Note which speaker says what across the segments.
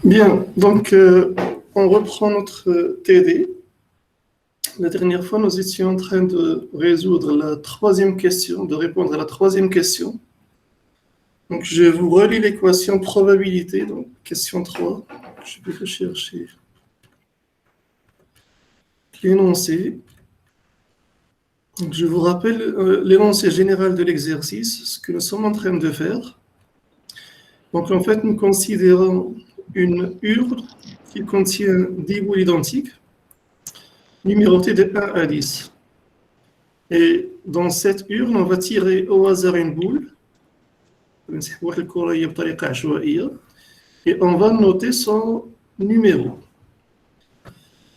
Speaker 1: Bien, donc on reprend notre TD. La dernière fois, nous étions en train de résoudre la troisième question, de répondre à la troisième question. Donc je vous relis l'équation probabilité, donc question 3. Je vais rechercher l'énoncé. Donc, je vous rappelle l'énoncé général de l'exercice, ce que nous sommes en train de faire. Donc en fait, nous considérons une urne qui contient 10 boules identiques, numérotées de 1 à 10. Et dans cette urne, on va tirer au hasard une boule, et on va noter son numéro.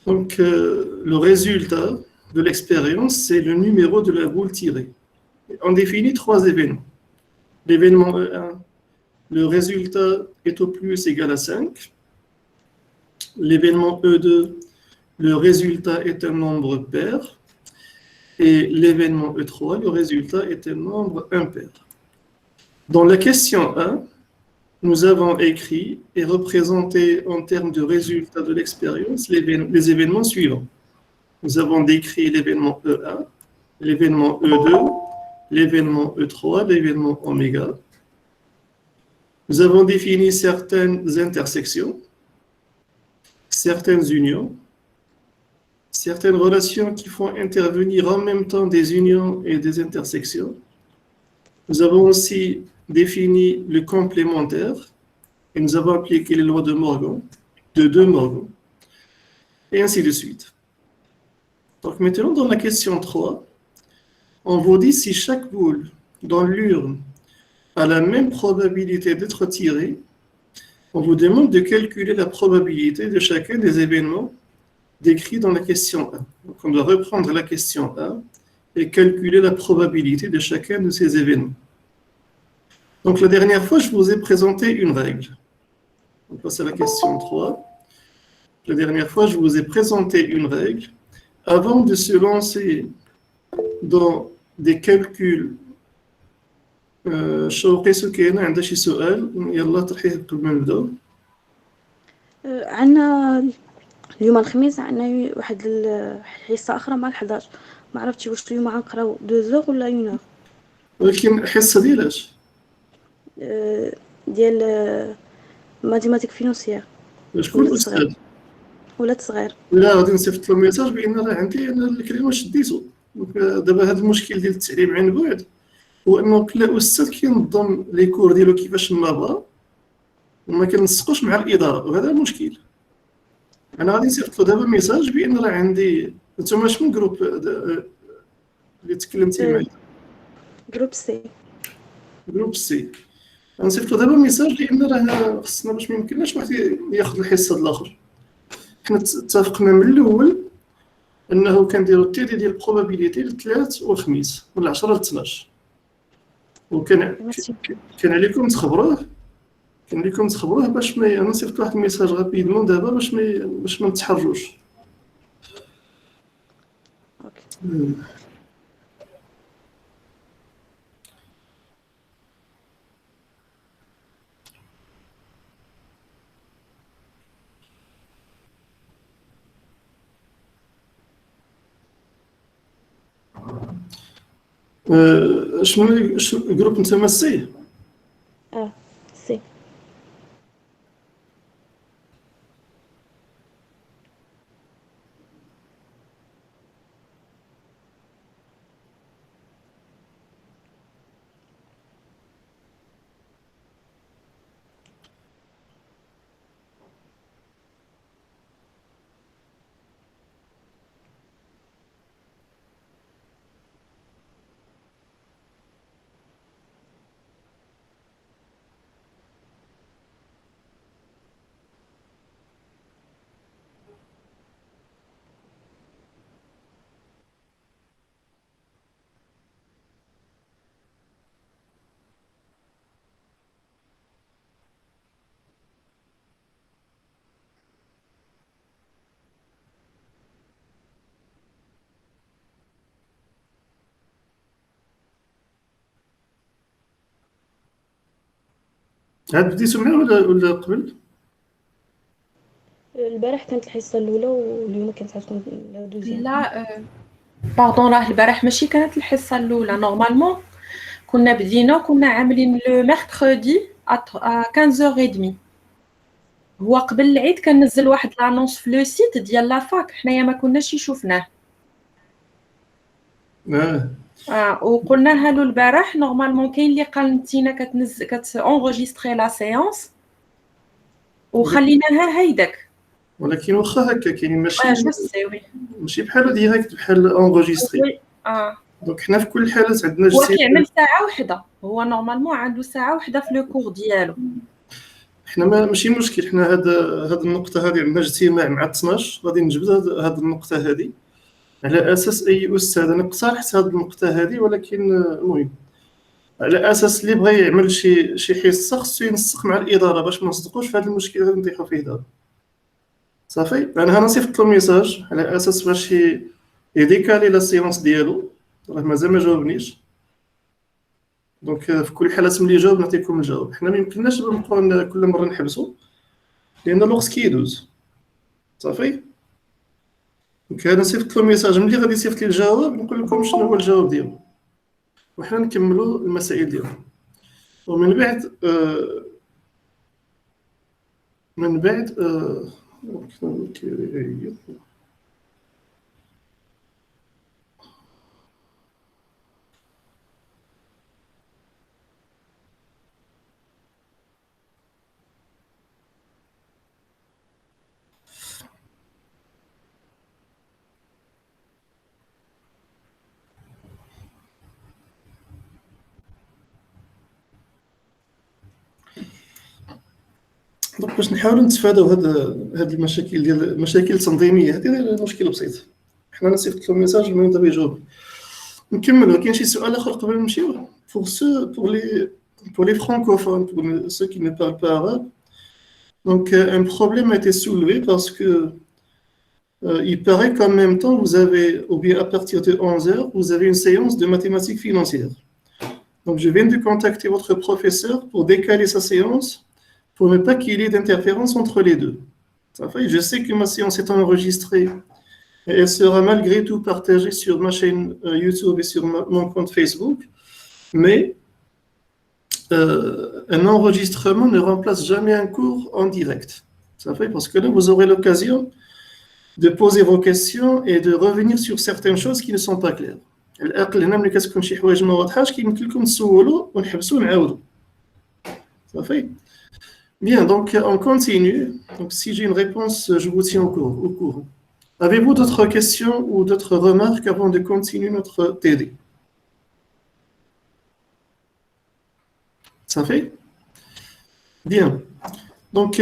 Speaker 1: Donc, le résultat de l'expérience, c'est le numéro de la boule tirée. On définit 3 événements. L'événement E1, le résultat est au plus égal à 5. L'événement E2, le résultat est un nombre pair. Et l'événement E3, le résultat est un nombre impair. Dans la question 1, nous avons écrit et représenté en termes de résultats de l'expérience les événements suivants. Nous avons décrit l'événement E1, l'événement E2, l'événement E3, l'événement oméga. Nous avons défini certaines intersections, certaines unions, certaines relations qui font intervenir en même temps des unions et des intersections. Nous avons aussi défini le complémentaire et nous avons appliqué les lois de Morgan, de De Morgan, et ainsi de suite. Donc maintenant, dans la question 3, on vous dit si chaque boule dans l'urne a la même probabilité d'être tirée, on vous demande de calculer la probabilité de chacun des événements décrits dans la question 1. Donc on doit reprendre la question 1 et calculer la probabilité de chacun de ces événements. Donc la dernière fois, je vous ai présenté une règle. On passe à la question 3. La dernière fois, je vous ai présenté une règle. Avant de se lancer dans des calculs, شوقي سكينة عندها شي سؤال يلا طرحيه قبل ما نبداو.
Speaker 2: عندنا اليوم الخميس عندنا واحد الحصة أخرى مع 11. ما عرفتش واش اليوم غنقراو 2 ولا 1
Speaker 1: ولكن الحصة ديالاش
Speaker 2: ديال ماتيماتيك فينونسيير
Speaker 1: شكون الأستاذ؟
Speaker 2: ولات صغير.
Speaker 1: لا غادي نصيفط له ميساج بأن راه عندي أنا الكلمة شديتو. دابا هذا المشكل ديال التعليم عن بعد هو أنه كل أستاذ كينظم لي كور ديالو كيفاش ما بغا وما كنسقوش مع الإدارة وهذا المشكل. أنا غادي نصيفط له دابا ميساج بأن راه عندي. نتوما شكون جروب اللي تكلمتي معاه؟
Speaker 2: جروب سي.
Speaker 1: جروب سي. غنصيفط له دابا ميساج لأن راه خصنا باش ما يمكنناش واحد ياخذ الحصة الآخر. حنا اتفقنا من الأول أنه كنديرو التيدي ديال البروبابيليتي الثلاث والخميس من 10 ل 12. وكان عليكم تخبروه باش ما انا صيفط واحد الميساج غابيدمون دابا باش ما نتحرجوش.
Speaker 2: اوكي.
Speaker 1: شنو الجروب نتوما سي؟
Speaker 2: سي.
Speaker 1: عاد بديتو معاه ولا قبل؟
Speaker 2: البارح كانت الحصة الأولى واليوم كانت غتكون الدوزيام.
Speaker 3: لا باردون، راه البارح ماشي كانت الحصة الأولى. نورمالمون كنا بدينا وكنا عاملين لو ميركودي à 15h30. هو قبل العيد كنزل واحد لانونس في لو سيت ديال لافاك، حنايا ما كناش شفناه. وقلنا له البارح نورمالمون كاين اللي قال نتينا كتونغوجيستري لا سيونس وخليناها هيداك.
Speaker 1: ولكن واخا هكا كاين
Speaker 3: جو سي وي
Speaker 1: ماشي بحال ديريكت بحال اونغوجيستري. دونك حنا في كل الحالات عندنا
Speaker 3: هو كيعمل ساعه واحده، هو نورمالمون عنده ساعه واحده في لو كور ديالو.
Speaker 1: حنا ماشي مشكل، حنا هاد النقطه هذه عندنا اجتماع مع 12 غادي نجبد هاد النقطه هذه على اساس اي استاذ. انا اقترحت هاد النقطه هذه، ولكن المهم على اساس اللي بغى يعمل شي حصه خصو ينسق مع الاداره باش ما نصدقوش في هذا المشكل اللي نطيحوا فيه دابا. صافي، انا نصيفط له ميساج على اساس باش يديكالي لا سيونس ديالو، راه مازال ما جاوبنيش. دونك في كل الحالات ملي جاوب نعطيكم الجواب. حنا ما يمكنناش نبقاو كل مره نحبسوا لان الوقت كيدوز. صافي، دونك انا صيفط له ميساج، ملي غادي يصيفط لي الجواب نقول لكم شنو هو الجواب ديالو وحنا نكملوا المسائل ديالو. ومن بعد دونك باش نحاولوا نتفاداو هاد المشاكل ديال المشاكل التنظيميه هذه مشكل بسيط. حنا نصيفط له ميساج من دابا يجاوب. نكملوا. كاين شي سؤال اخر قبل ما نمشيو؟ pour les francophones, pour ceux qui ne parlent pas arabe. Donc un problème a été soulevé parce que il paraît qu'en même temps vous avez, ou bien à partir de 11h, vous avez une séance de mathématiques financières. Donc je viens de contacter votre professeur pour décaler sa séance pour ne pas qu'il y ait d'interférence entre les deux. Ça fait, je sais que ma séance est enregistrée et elle sera malgré tout partagée sur ma chaîne YouTube et sur mon compte Facebook, mais un enregistrement ne remplace jamais un cours en direct. Ça fait, parce que là, vous aurez l'occasion de poser vos questions et de revenir sur certaines choses qui ne sont pas claires. العقل هنا ملي كتكون شي حوايج ما واضحاش كيمكن لكم تسولوا ونحبسوا نعاودوا. صافي. Bien, donc on continue. Donc si j'ai une réponse, je vous tiens au courant. Avez-vous d'autres questions ou d'autres remarques avant de continuer notre TD? Ça fait? Bien. Donc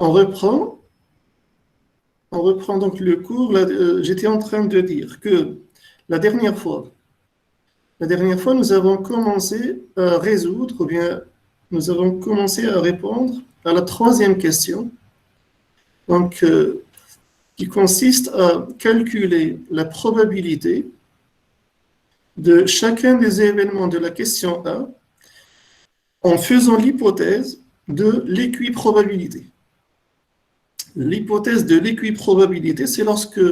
Speaker 1: on reprend donc le cours. J'étais en train de dire que la dernière fois, nous avons commencé à résoudre, ou bien nous avons commencé à répondre à la troisième question, donc, qui consiste à calculer la probabilité de chacun des événements de la question A en faisant l'hypothèse de l'équiprobabilité. L'hypothèse de l'équiprobabilité, c'est lorsque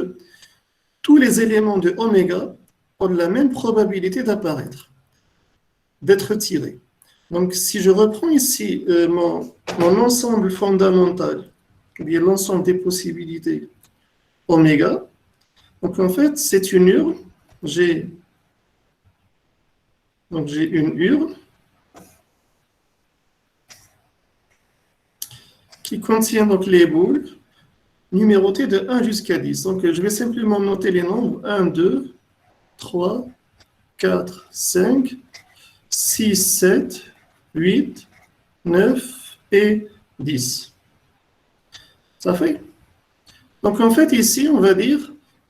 Speaker 1: tous les éléments de oméga ont la même probabilité d'apparaître, d'être tirés. Donc, si je reprends ici mon ensemble fondamental, ou bien l'ensemble des possibilités oméga, donc en fait, c'est une urne. J'ai une urne qui contient donc les boules numérotées de 1 jusqu'à 10. Donc, je vais simplement noter les nombres 1, 2, 3, 4, 5, 6, 7, 8, 9 et 10. Ça fait? Donc en fait ici, on va dire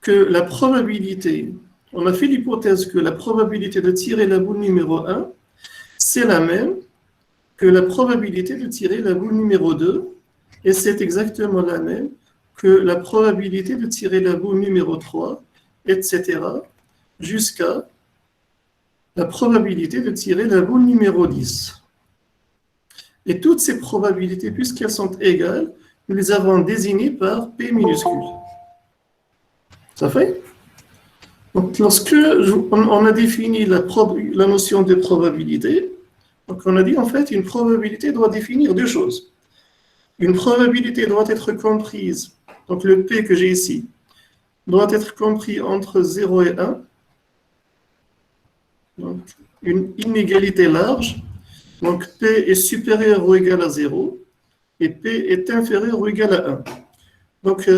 Speaker 1: que la probabilité, on a fait l'hypothèse que la probabilité de tirer la boule numéro 1, c'est la même que la probabilité de tirer la boule numéro 2, et c'est exactement la même que la probabilité de tirer la boule numéro 3, etc., jusqu'à la probabilité de tirer la boule numéro 10. Et toutes ces probabilités, puisqu'elles sont égales, nous les avons désignés par P minuscule. Ça fait? Donc, lorsque on a défini la notion de probabilité, donc on a dit en fait une probabilité doit définir deux choses. Une probabilité doit être comprise, donc le P que j'ai ici, doit être compris entre 0 et 1. Donc, une inégalité large. Donc, P est supérieur ou égal à 0 et P est inférieur ou égal à 1. Donc,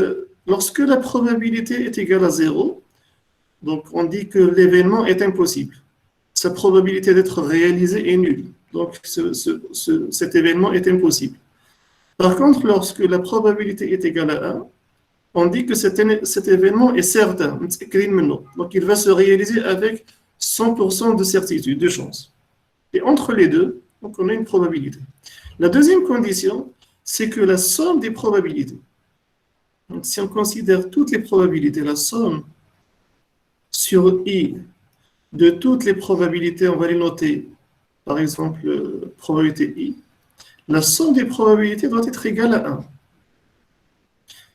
Speaker 1: lorsque la probabilité est égale à 0, donc on dit que l'événement est impossible. Sa probabilité d'être réalisé est nulle. Donc, cet événement est impossible. Par contre, lorsque la probabilité est égale à 1, on dit que cet événement est certain. Donc, il va se réaliser avec 100% de certitude, de chance. Et entre les deux, donc on a une probabilité. La deuxième condition, c'est que la somme des probabilités, donc si on considère toutes les probabilités, la somme sur I de toutes les probabilités, on va les noter, par exemple, probabilité I, la somme des probabilités doit être égale à 1.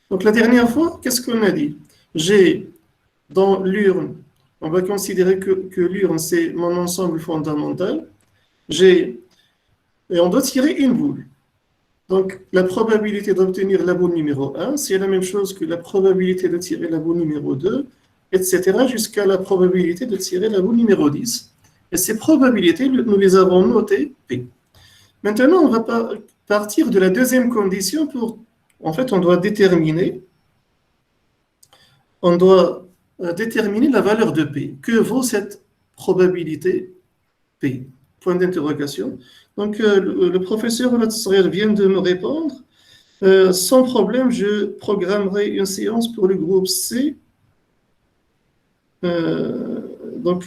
Speaker 1: Donc la dernière fois, qu'est-ce qu'on a dit? J'ai dans l'urne, on va considérer que l'urne, c'est mon ensemble fondamental. Et on doit tirer une boule. Donc la probabilité d'obtenir la boule numéro 1, c'est la même chose que la probabilité de tirer la boule numéro 2, etc., jusqu'à la probabilité de tirer la boule numéro 10. Et ces probabilités, nous les avons notées P. Maintenant, on va partir de la deuxième condition pour... En fait, on doit déterminer la valeur de P. Que vaut cette probabilité P? Point d'interrogation. Donc, le professeur vient de me répondre. Sans problème, je programmerai une séance pour le groupe C. Donc,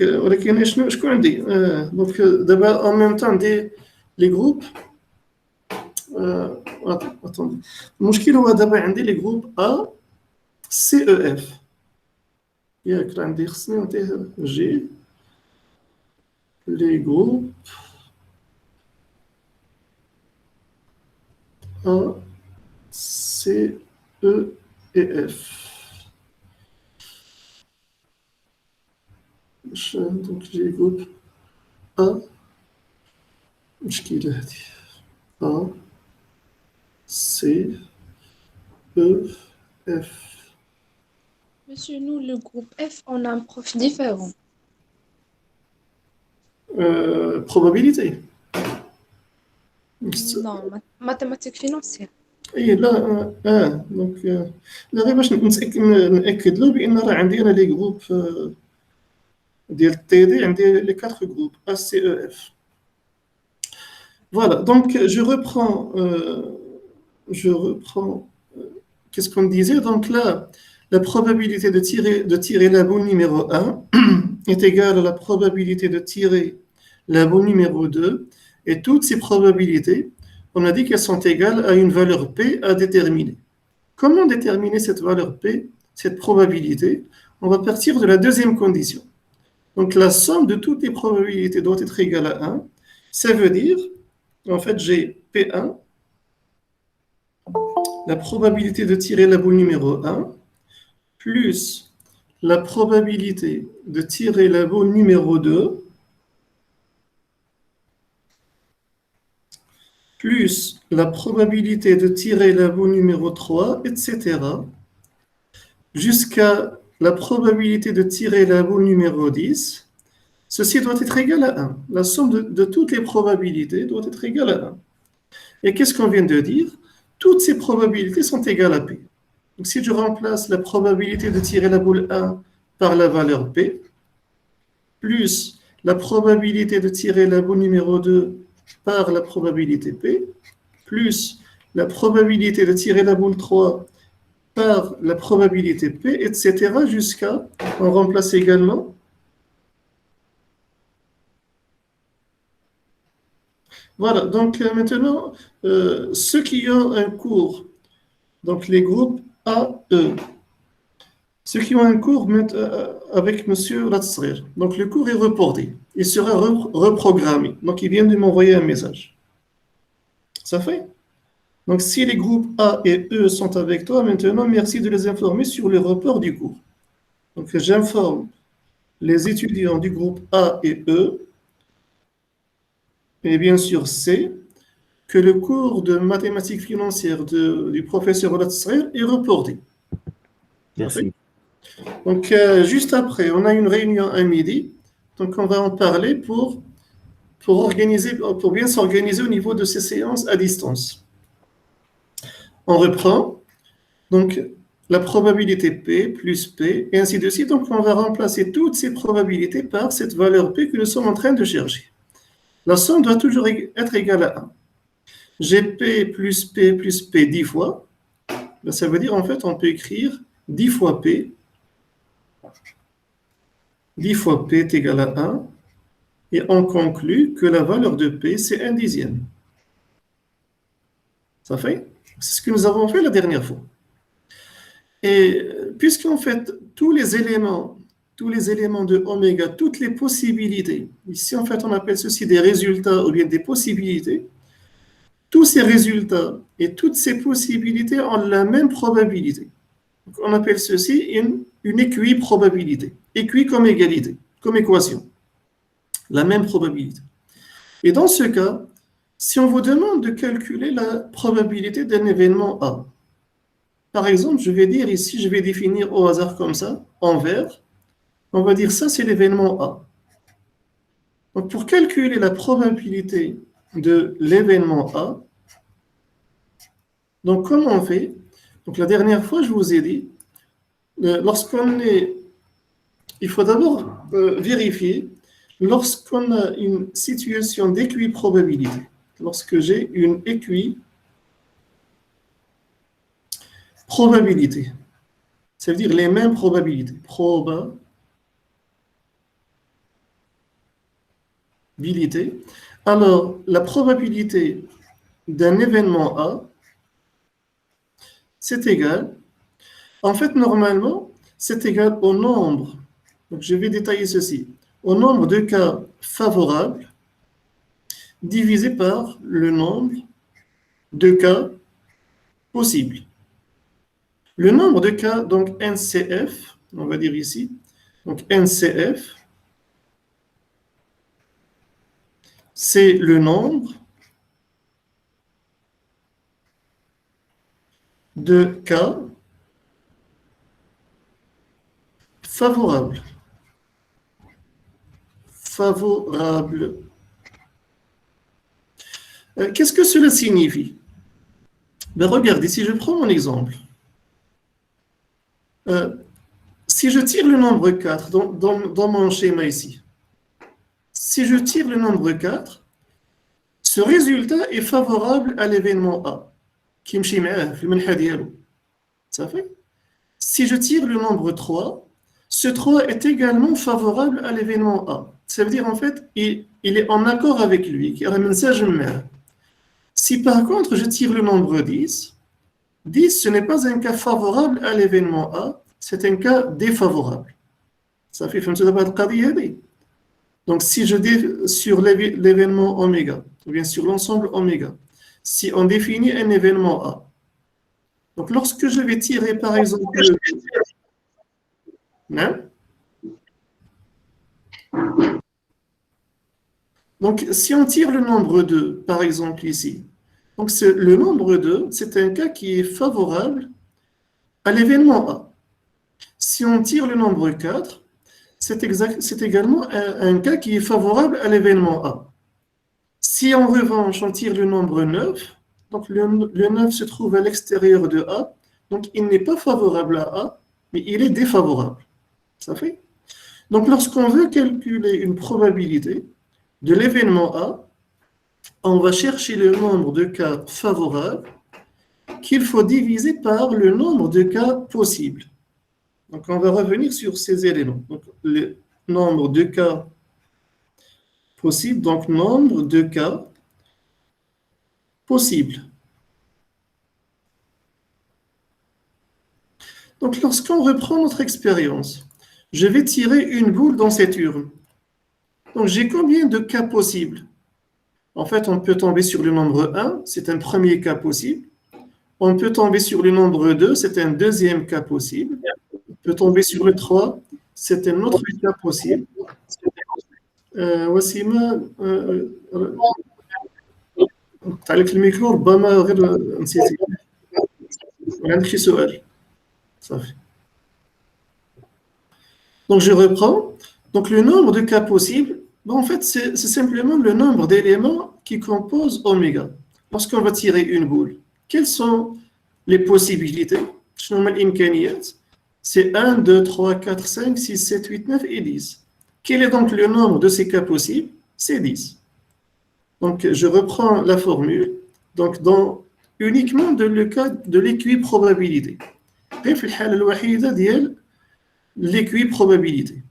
Speaker 1: d'abord, en même temps, les groupes. Attendez. المشكل هو دابا عندي les groupes A, C, E, F. ياك راه عندي خصني نعطيه G. Les groupes A, C, E et F. Donc les groupes A, A, C, E, F.
Speaker 4: Monsieur, nous, le groupe F, on a un prof différent.
Speaker 1: Probabilité.
Speaker 4: Non, mathématiques financières.
Speaker 1: اي لا دونك لا غير باش ناكد له بان راه عندي انا لي جروب ديال التي دي عندي لي 4 جروب A C E F. Voilà, donc je reprends qu'est-ce qu'on disait. Donc là, la probabilité de tirer la boule numéro 1 est égale à la probabilité de tirer la boule numéro 2, et toutes ces probabilités, on a dit qu'elles sont égales à une valeur P à déterminer. Comment déterminer cette valeur P, cette probabilité? On va partir de la deuxième condition. Donc la somme de toutes les probabilités doit être égale à 1. Ça veut dire, en fait, j'ai P1, la probabilité de tirer la boule numéro 1, plus la probabilité de tirer la boule numéro 2, plus la probabilité de tirer la boule numéro 3, etc., jusqu'à la probabilité de tirer la boule numéro 10, ceci doit être égal à 1. La somme de toutes les probabilités doit être égale à 1. Et qu'est-ce qu'on vient de dire? Toutes ces probabilités sont égales à P. Donc si je remplace la probabilité de tirer la boule 1 par la valeur P, plus la probabilité de tirer la boule numéro 2 par la probabilité P, plus la probabilité de tirer la boule 3 par la probabilité P, etc. jusqu'à, on remplace également, voilà, donc maintenant, ceux qui ont un cours, donc les groupes A, E, ceux qui ont un cours avec M. Ratsrir, donc le cours est reporté, il sera reprogrammé, donc il vient de m'envoyer un message. Ça fait? Donc, si les groupes A et E sont avec toi, maintenant, merci de les informer sur le report du cours. Donc, j'informe les étudiants du groupe A et E, et bien sûr C, que le cours de mathématiques financières du professeur Olat Srer est reporté.
Speaker 5: Merci.
Speaker 1: Donc, juste après, on a une réunion à midi. Donc, on va en parler pour bien s'organiser au niveau de ces séances à distance. On reprend. Donc, la probabilité P plus P, et ainsi de suite. Donc, on va remplacer toutes ces probabilités par cette valeur P que nous sommes en train de chercher. La somme doit toujours être égale à 1. J'ai P plus P plus P 10 fois. Ben, ça veut dire, en fait, on peut écrire 10 fois P. 10 fois P est égal à 1. Et on conclut que la valeur de P, c'est 1 dixième. Ça fait? C'est ce que nous avons fait la dernière fois. Et puisqu'en fait, tous les éléments de oméga, toutes les possibilités, ici en fait on appelle ceci des résultats ou bien des possibilités, tous ces résultats et toutes ces possibilités ont la même probabilité. Donc, on appelle ceci une équiprobabilité. Équi comme égalité, comme équation. La même probabilité. Et dans ce cas, si on vous demande de calculer la probabilité d'un événement A, par exemple, je vais dire ici, je vais définir au hasard comme ça, en vert, on va dire ça c'est l'événement A. Donc pour calculer la probabilité de l'événement A, donc comment on fait? Donc la dernière fois, je vous ai dit, il faut d'abord vérifier lorsqu'on a une situation d'équiprobabilité, lorsque j'ai une équiprobabilité, ça veut dire les mêmes probabilités, probabilité. Alors, la probabilité d'un événement A, c'est égal, en fait, normalement, c'est égal au nombre, donc je vais détailler ceci, au nombre de cas favorables divisé par le nombre de cas possibles. Le nombre de cas, donc NCF, on va dire ici, donc NCF, c'est le nombre de cas favorables. Qu'est-ce que cela signifie? Ben regardez, si je prends mon exemple, si je tire le nombre 4 dans mon schéma ici, si je tire le nombre 4, ce résultat est favorable à l'événement A. Ça fait? Si je tire le nombre 3, ce 3 est également favorable à l'événement A. Ça veut dire en fait, il est en accord avec lui. Si par contre je tire le nombre 10, 10 ce n'est pas un cas favorable à l'événement A, c'est un cas défavorable. Ça fait donc si je dis sur l'événement oméga, ou bien sur l'ensemble oméga, si on définit un événement A, donc lorsque je vais tirer par exemple non? Donc si on tire le nombre 2, par exemple ici, donc le nombre 2, c'est un cas qui est favorable à l'événement A. Si on tire le nombre 4, c'est également un cas qui est favorable à l'événement A. Si en revanche on tire le nombre 9, donc le 9 se trouve à l'extérieur de A, donc il n'est pas favorable à A, mais il est défavorable. Ça fait? Donc lorsqu'on veut calculer une probabilité de l'événement A, on va chercher le nombre de cas favorables qu'il faut diviser par le nombre de cas possibles. Donc, on va revenir sur ces éléments. Donc, le nombre de cas possibles, donc nombre de cas possibles. Donc, lorsqu'on reprend notre expérience, je vais tirer une boule dans cette urne. Donc, j'ai combien de cas possibles? En fait, on peut tomber sur le nombre 1, c'est un premier cas possible. On peut tomber sur le nombre 2, c'est un deuxième cas possible. On peut tomber sur le 3, c'est un autre cas possible. وسيمة تعليق الميكرو ربما غير نسيتي ولا عندك شي سؤال صافي. Donc je reprends. Donc le nombre de cas possibles, en fait c'est simplement le nombre d'éléments qui composent oméga. Lorsqu'on va tirer une boule, quelles sont les possibilités? C'est 1, 2, 3, 4, 5, 6, 7, 8, 9 et 10. Quel est donc le nombre de ces cas possibles? C'est 10. Donc, je reprends la formule. Donc, uniquement dans le cas de l'équiprobabilité. L'équiprobabilité.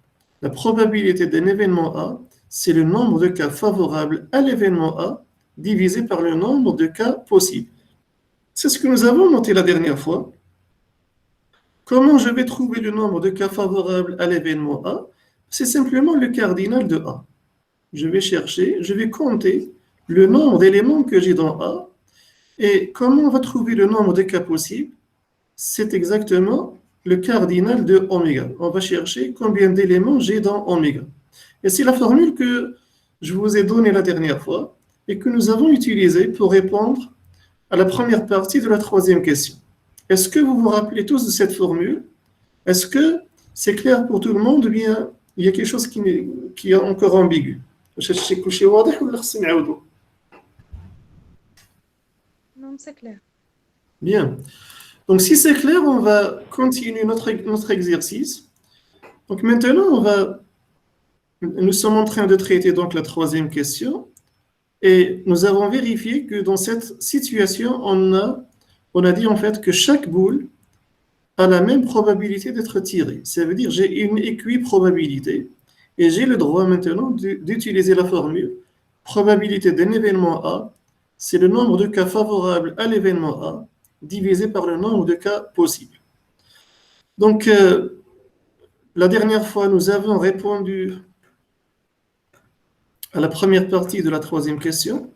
Speaker 1: La probabilité d'un événement A, c'est le nombre de cas favorables à l'événement A divisé par le nombre de cas possibles. C'est ce que nous avons noté la dernière fois. Comment je vais trouver le nombre de cas favorables à l'événement A? C'est simplement le cardinal de A. Je vais chercher, je vais compter le nombre d'éléments que j'ai dans A. Et comment on va trouver le nombre de cas possibles? C'est exactement le cardinal de oméga. On va chercher combien d'éléments j'ai dans oméga. Et c'est la formule que je vous ai donnée la dernière fois et que nous avons utilisée pour répondre à la première partie de la troisième question. Est-ce que vous vous rappelez tous de cette formule? Est-ce que c'est clair pour tout le monde ou bien il y a quelque chose qui est encore ambigu?
Speaker 4: Non, c'est clair.
Speaker 1: Bien. Donc si c'est clair, on va continuer notre exercice. Donc maintenant, nous sommes en train de traiter donc la troisième question et nous avons vérifié que dans cette situation, on a dit en fait que chaque boule a la même probabilité d'être tirée. Ça veut dire j'ai une équiprobabilité et j'ai le droit maintenant d'utiliser la formule probabilité d'un événement A, c'est le nombre de cas favorables à l'événement A divisé par le nombre de cas possibles. Donc, la dernière fois, nous avons répondu à la première partie de la troisième question.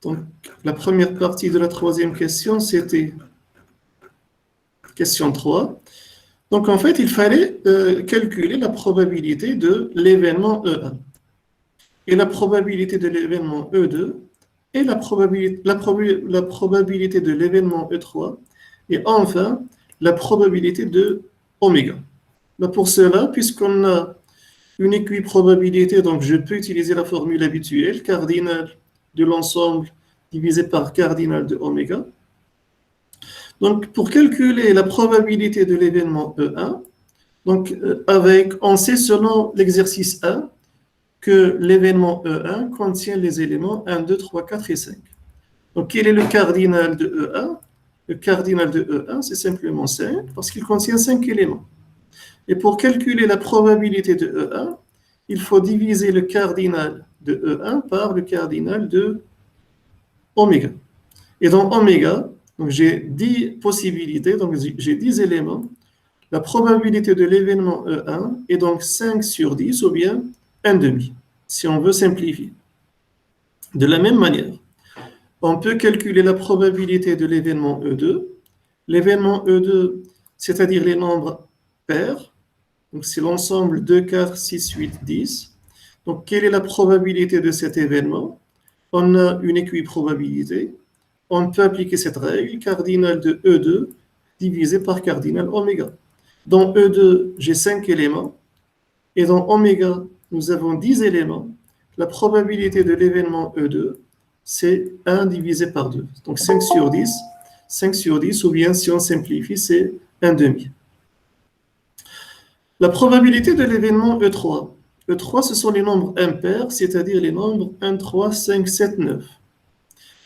Speaker 1: Donc, la première partie de la troisième question, c'était question 3. Donc, en fait, il fallait calculer la probabilité de l'événement E1 et la probabilité de l'événement E2 et la probabilité de l'événement E3 et enfin la probabilité de oméga. Pour cela, puisqu'on a une équiprobabilité, donc je peux utiliser la formule habituelle, cardinal de l'ensemble divisé par cardinal de oméga. Donc pour calculer la probabilité de l'événement E1, donc on sait selon l'exercice 1 que l'événement E1 contient les éléments 1, 2, 3, 4 et 5. Donc, quel est le cardinal de E1? Le cardinal de E1, c'est simplement 5, parce qu'il contient 5 éléments. Et pour calculer la probabilité de E1, il faut diviser le cardinal de E1 par le cardinal de oméga. Et dans oméga, j'ai 10 possibilités, donc j'ai 10 éléments. La probabilité de l'événement E1 est donc 5 sur 10, ou bien 1,5, si on veut simplifier. De la même manière, on peut calculer la probabilité de l'événement E2. L'événement E2, c'est-à-dire les nombres pairs, donc c'est l'ensemble 2, 4, 6, 8, 10. Donc, quelle est la probabilité de cet événement? On a une équiprobabilité. On peut appliquer cette règle, cardinal de E2 divisé par cardinal oméga. Dans E2, j'ai 5 éléments. Et dans oméga, nous avons 10 éléments. La probabilité de l'événement E2, c'est 1 divisé par 2. Donc 5 sur 10. 5 sur 10, ou bien si on simplifie, c'est 1,5. La probabilité de l'événement E3. E3, ce sont les nombres impairs, c'est-à-dire les nombres 1, 3, 5, 7, 9.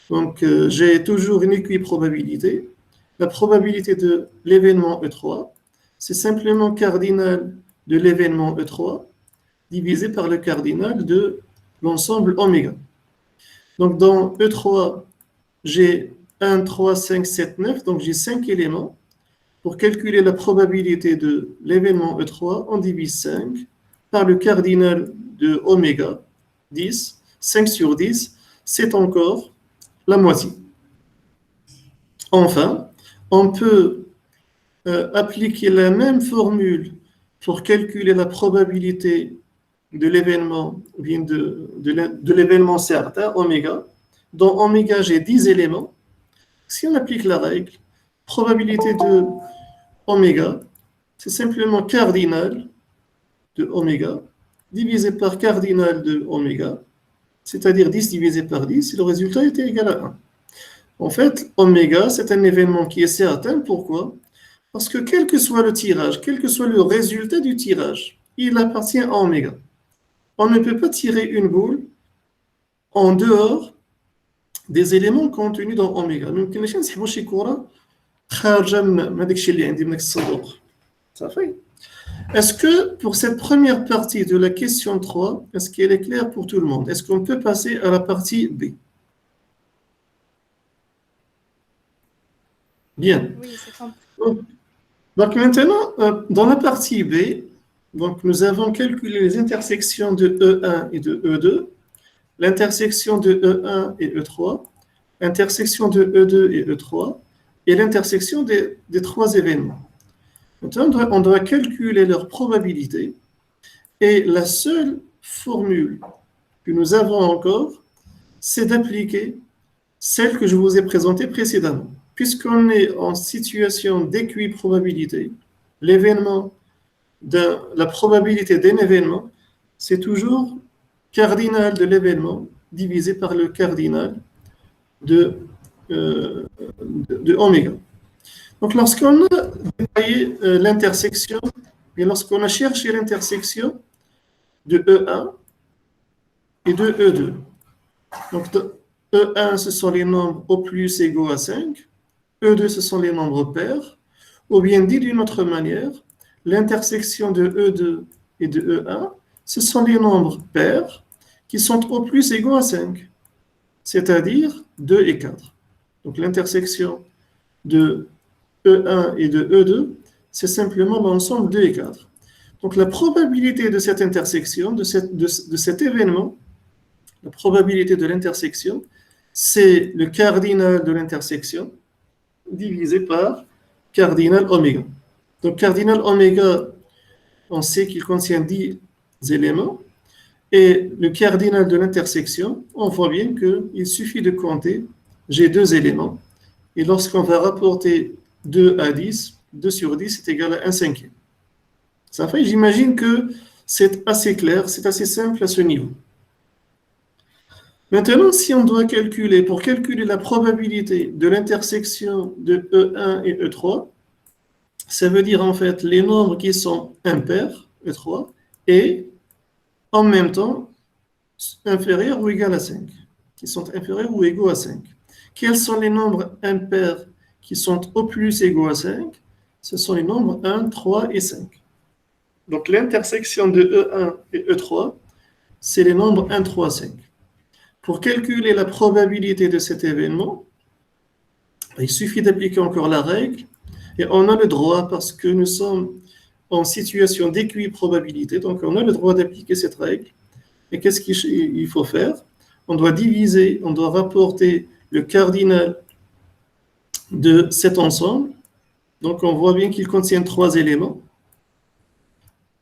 Speaker 1: Donc j'ai toujours une équiprobabilité. La probabilité de l'événement E3, c'est simplement cardinal de l'événement E3 divisé par le cardinal de l'ensemble oméga. Donc dans E3, j'ai 1, 3, 5, 7, 9, donc j'ai 5 éléments. Pour calculer la probabilité de l'événement E3, on divise 5 par le cardinal de oméga, 10. 5 sur 10, c'est encore la moitié. Enfin, on peut appliquer la même formule pour calculer la probabilité de l'événement, bien de l'événement certain, oméga. Dans oméga, j'ai 10 éléments. Si on applique la règle, probabilité de oméga, c'est simplement cardinal de oméga divisé par cardinal de oméga, c'est-à-dire 10 divisé par 10, et le résultat était égal à 1. En fait, oméga, c'est un événement qui est certain. Pourquoi? Parce que quel que soit le tirage, quel que soit le résultat du tirage, il appartient à oméga. On ne peut pas tirer une boule en dehors des éléments contenus dans oméga. Donc, ça fait. Est-ce que pour cette première partie de la question 3, est-ce qu'elle est claire pour tout le monde? Est-ce qu'on peut passer à la partie B? Bien.
Speaker 4: Oui, c'est compris.
Speaker 1: Donc maintenant, dans la partie B, donc nous avons calculé les intersections de E1 et de E2, l'intersection de E1 et E3, l'intersection de E2 et E3, et l'intersection des trois événements. Maintenant, on doit calculer leur probabilité, et la seule formule que nous avons encore, c'est d'appliquer celle que je vous ai présentée précédemment. Puisqu'on est en situation d'équiprobabilité, la probabilité d'un événement, c'est toujours cardinal de l'événement divisé par le cardinal de oméga. Donc, lorsqu'on a détaillé l'intersection, et lorsqu'on a cherché l'intersection de E1 et de E2, donc E1, ce sont les nombres au plus égaux à 5, E2, ce sont les nombres pairs, ou bien dit d'une autre manière, l'intersection de E2 et de E1, ce sont les nombres pairs qui sont au plus égaux à 5, c'est-à-dire 2 et 4. Donc l'intersection de E1 et de E2, c'est simplement l'ensemble 2 et 4. Donc la probabilité de cette intersection, de cet événement, la probabilité de l'intersection, c'est le cardinal de l'intersection divisé par cardinal oméga. Donc cardinal oméga, on sait qu'il contient 10 éléments, et le cardinal de l'intersection, on voit bien qu'il suffit de compter, j'ai 2 éléments, et lorsqu'on va rapporter 2 à 10, 2 sur 10 est égal à 1 cinquième. Ça fait, j'imagine que c'est assez clair, c'est assez simple à ce niveau. Maintenant, si on doit calculer, pour calculer la probabilité de l'intersection de E1 et E3, ça veut dire en fait les nombres qui sont impairs, E3, et en même temps inférieurs ou égaux à 5, qui sont inférieurs ou égaux à 5. Quels sont les nombres impairs qui sont au plus égaux à 5? Ce sont les nombres 1, 3 et 5. Donc l'intersection de E1 et E3, c'est les nombres 1, 3, 5. Pour calculer la probabilité de cet événement, il suffit d'appliquer encore la règle, et on a le droit, parce que nous sommes en situation d'équiprobabilité, donc on a le droit d'appliquer cette règle. Et qu'est-ce qu'il faut faire? On doit diviser, on doit rapporter le cardinal de cet ensemble. Donc on voit bien qu'il contient 3 éléments.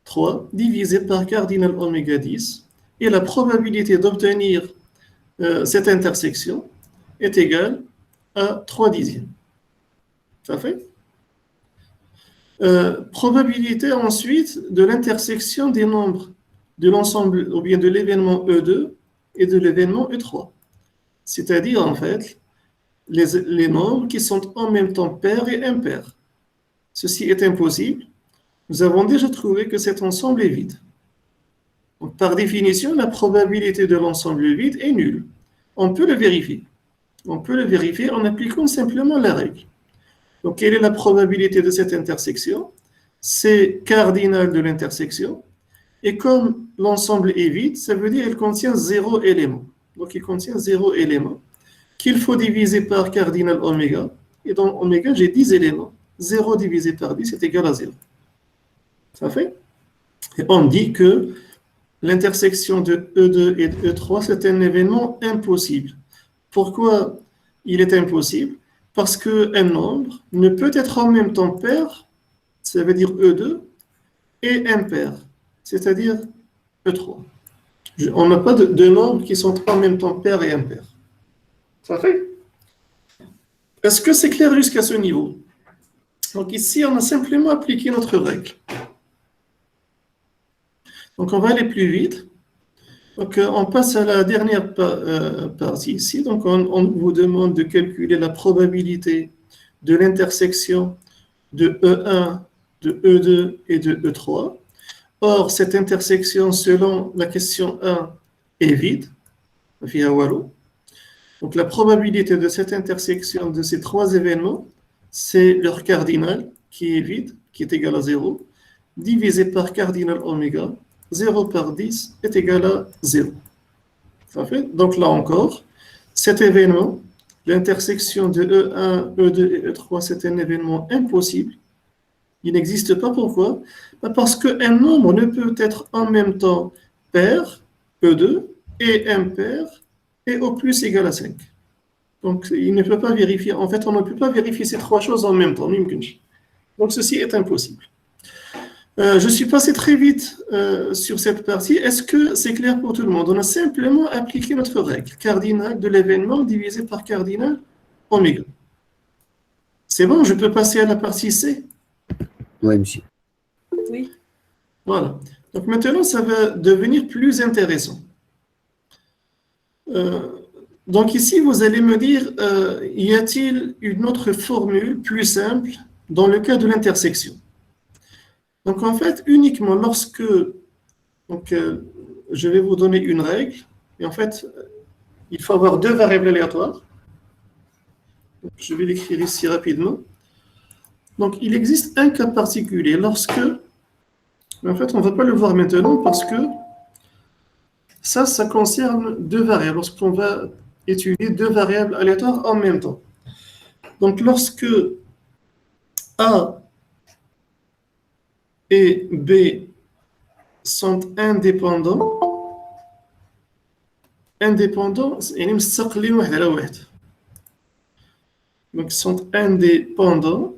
Speaker 1: 3 divisé par cardinal oméga 10, et la probabilité d'obtenir cette intersection est égale à 3 dixièmes. Ça fait? Probabilité ensuite de l'intersection des nombres de l'ensemble, ou bien de l'événement E2 et de l'événement E3. C'est-à-dire en fait les nombres qui sont en même temps pairs et impairs. Ceci est impossible. Nous avons déjà trouvé que cet ensemble est vide. Donc, par définition, la probabilité de l'ensemble vide est nulle. On peut le vérifier. On peut le vérifier en appliquant simplement la règle. Donc, quelle est la probabilité de cette intersection? C'est cardinal de l'intersection. Et comme l'ensemble est vide, ça veut dire qu'il contient 0 élément. Donc, il contient 0 élément qu'il faut diviser par cardinal oméga. Et dans oméga, j'ai 10 éléments. 0 divisé par 10 est égal à 0. Ça fait? Et on dit que l'intersection de E2 et de E3, c'est un événement impossible. Pourquoi il est impossible? parce qu'un nombre ne peut être en même temps pair, ça veut dire E2, et impair, c'est-à-dire E3. On n'a pas de nombres qui sont en même temps pair et impair. Ça fait? Est-ce que c'est clair jusqu'à ce niveau? Donc ici, on a simplement appliqué notre règle. Donc on va aller plus vite. Donc on passe à la dernière partie ici. Donc on vous demande de calculer la probabilité de l'intersection de E1, de E2 et de E3. Or, cette intersection, selon la question 1, est vide. Donc la probabilité de cette intersection de ces trois événements, c'est leur cardinal qui est vide, qui est égal à 0, divisé par cardinal oméga, 0 par 10 est égal à 0. Ça fait? Donc là encore, cet événement, l'intersection de E1, E2 et E3, c'est un événement impossible. Il n'existe pas. Pourquoi? Parce qu'un nombre ne peut être en même temps pair, E2, et impair, et au plus égal à 5. Donc, il ne peut pas vérifier. En fait, on ne peut pas vérifier ces trois choses en même temps. Donc, ceci est impossible. Je suis passé très vite sur cette partie. Est-ce que c'est clair pour tout le monde? On a simplement appliqué notre règle. Cardinal de l'événement divisé par cardinal oméga. C'est bon, je peux passer à la partie C?
Speaker 5: Oui, monsieur.
Speaker 3: Oui.
Speaker 1: Voilà. Donc maintenant, ça va devenir plus intéressant. Donc ici, vous allez me dire, y a-t-il une autre formule plus simple dans le cas de l'intersection? Donc en fait, uniquement lorsque, je vais vous donner une règle, et en fait, il faut avoir deux variables aléatoires. Donc, je vais l'écrire ici rapidement. Donc il existe un cas particulier lorsque, mais en fait, on ne va pas le voir maintenant parce que ça concerne deux variables, lorsqu'on va étudier deux variables aléatoires en même temps. Donc, lorsque A et B sont indépendants, يعني مستقلين واحد على واحد. Donc, ils sont indépendants.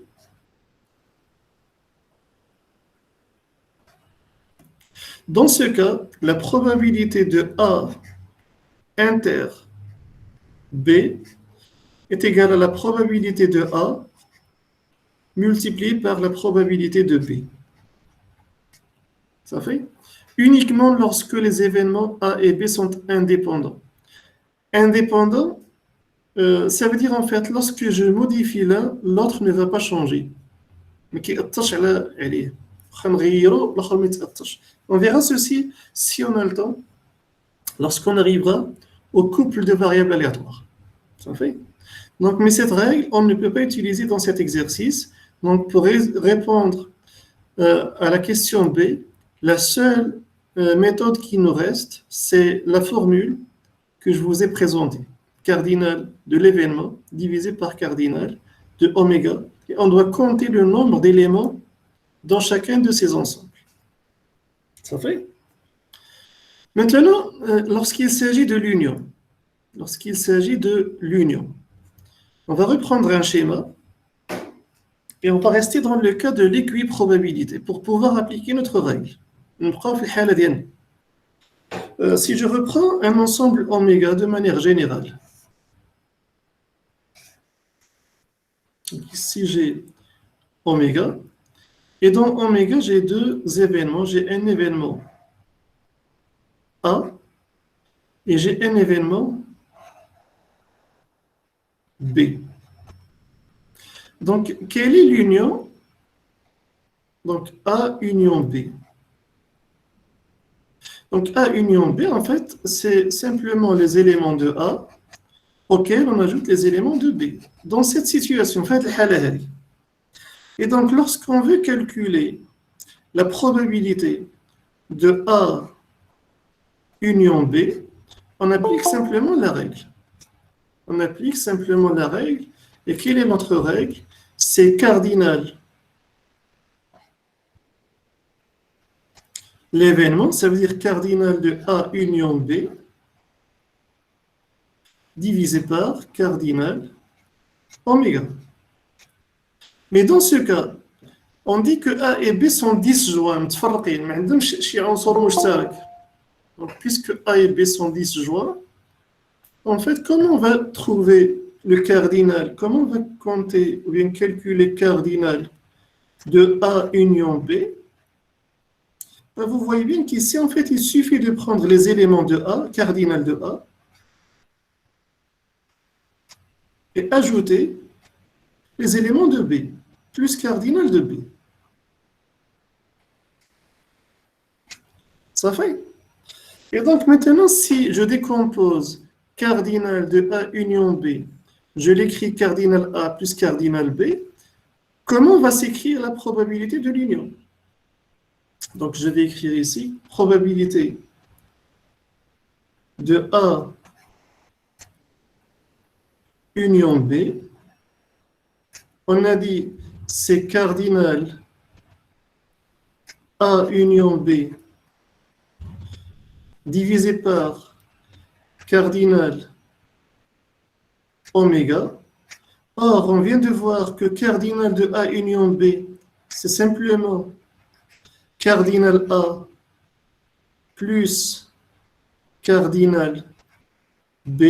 Speaker 1: Dans ce cas, la probabilité de A inter B est égale à la probabilité de A multipliée par la probabilité de B. Ça fait? Uniquement lorsque les événements A et B sont indépendants. Indépendants, ça veut dire en fait, lorsque je modifie l'un, l'autre ne va pas changer. Mais qui attache على عليه. On verra ceci si on a le temps, lorsqu'on arrivera au couple de variables aléatoires. Ça fait? Donc, mais cette règle, on ne peut pas utiliser dans cet exercice. Donc, pour répondre à la question B, la seule méthode qui nous reste, c'est la formule que je vous ai présentée. Cardinal de l'événement divisé par cardinal de oméga. Et on doit compter le nombre d'éléments dans chacun de ces ensembles. Ça fait? Maintenant, lorsqu'il s'agit de l'union, on va reprendre un schéma et on va rester dans le cas de l'équiprobabilité pour pouvoir appliquer notre règle. Si je reprends un ensemble oméga de manière générale, ici j'ai oméga, et dans oméga j'ai deux événements. J'ai un événement A et j'ai un événement B. Donc, quelle est l'union? Donc, A union B. Donc, A union B, en fait, c'est simplement les éléments de A auxquels on ajoute les éléments de B. Dans cette situation, en fait, et donc, lorsqu'on veut calculer la probabilité de A union B, on applique simplement la règle. Et quelle est notre règle? C'est cardinal. L'événement, ça veut dire cardinal de A union B divisé par cardinal oméga. Mais dans ce cas, on dit que A et B sont disjoints, متفرقين, ما عندهمش شي عنصر مشترك. Donc, puisque A et B sont disjoints, en fait, comment on va trouver le cardinal? Comment on va compter ou bien calculer le cardinal de A union B? Ben, vous voyez bien qu'ici, en fait, il suffit de prendre les éléments de A, cardinal de A, et ajouter les éléments de B, plus cardinal de B. Ça fait? Et donc maintenant, si je décompose cardinal de A union B, je l'écris cardinal A plus cardinal B, comment va s'écrire la probabilité de l'union? Donc je vais écrire ici probabilité de A union B. On a dit c'est cardinal A union B divisé par cardinal oméga. Or, on vient de voir que cardinal de A union B, c'est simplement cardinal A plus cardinal B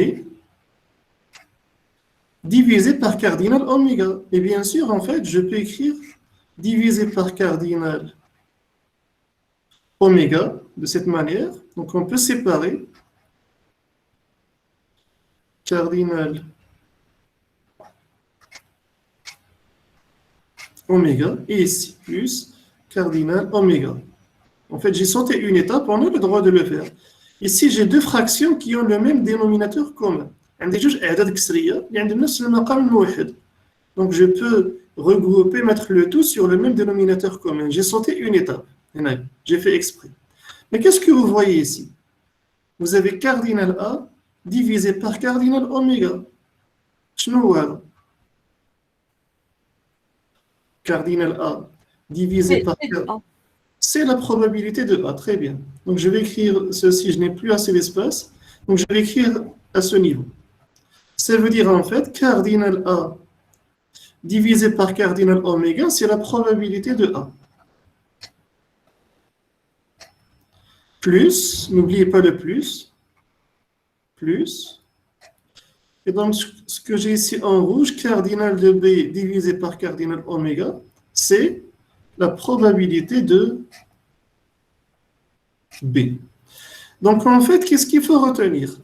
Speaker 1: divisé par cardinal oméga. Et bien sûr, en fait, je peux écrire divisé par cardinal oméga de cette manière. Donc, on peut séparer cardinal oméga et ici plus cardinal oméga. En fait, j'ai sauté une étape, on a le droit de le faire. Ici, j'ai deux fractions qui ont le même dénominateur commun. عندي جوج أعداد كسرية اللي عندهم نفس المقام الموحد. Donc, je peux regrouper, mettre le tout sur le même dénominateur commun. J'ai sauté une étape. J'ai fait exprès. Mais qu'est-ce que vous voyez ici? Vous avez cardinal A divisé par cardinal oméga. شنو هو؟ Cardinal A divisé par
Speaker 3: A.
Speaker 1: C'est la probabilité de A. Très bien. Donc, je vais écrire ceci. Je n'ai plus assez d'espace. Donc, je vais écrire à ce niveau. Ça veut dire en fait cardinal A divisé par cardinal oméga, c'est la probabilité de A. Plus, n'oubliez pas le plus, plus. Et donc, ce que j'ai ici en rouge, cardinal de B divisé par cardinal oméga, c'est la probabilité de B. Donc, en fait, qu'est-ce qu'il faut retenir?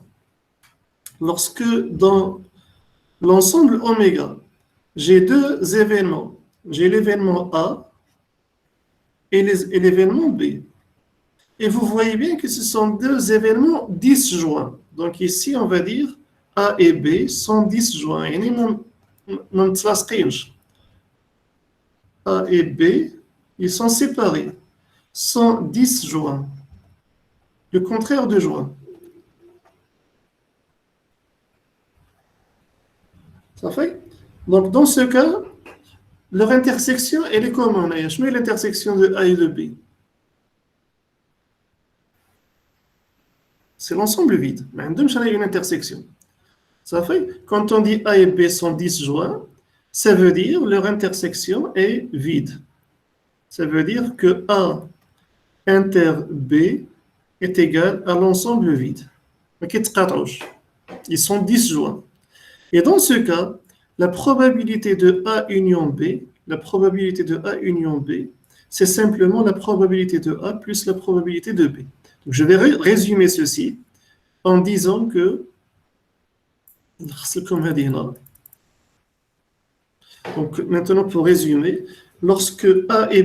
Speaker 1: Lorsque dans l'ensemble oméga, j'ai deux événements. J'ai l'événement A et l'événement B. Et vous voyez bien que ce sont deux événements disjoints. Donc ici, on va dire A et B sont disjoints. A et B, ils sont séparés, sont disjoints. Le contraire de joint. Ça fait? Donc, dans ce cas, leur intersection, elle est comment? Je mets l'intersection de A et de B. C'est l'ensemble vide. Mais on donne une intersection. Ça fait? Quand on dit A et B sont disjoints, ça veut dire leur intersection est vide. Ça veut dire que A inter B est égal à l'ensemble vide. Ils sont disjoints. Et dans ce cas, la probabilité de A union B, c'est simplement la probabilité de A plus la probabilité de B. Donc, je vais résumer ceci en disant que, donc maintenant pour résumer, lorsque A et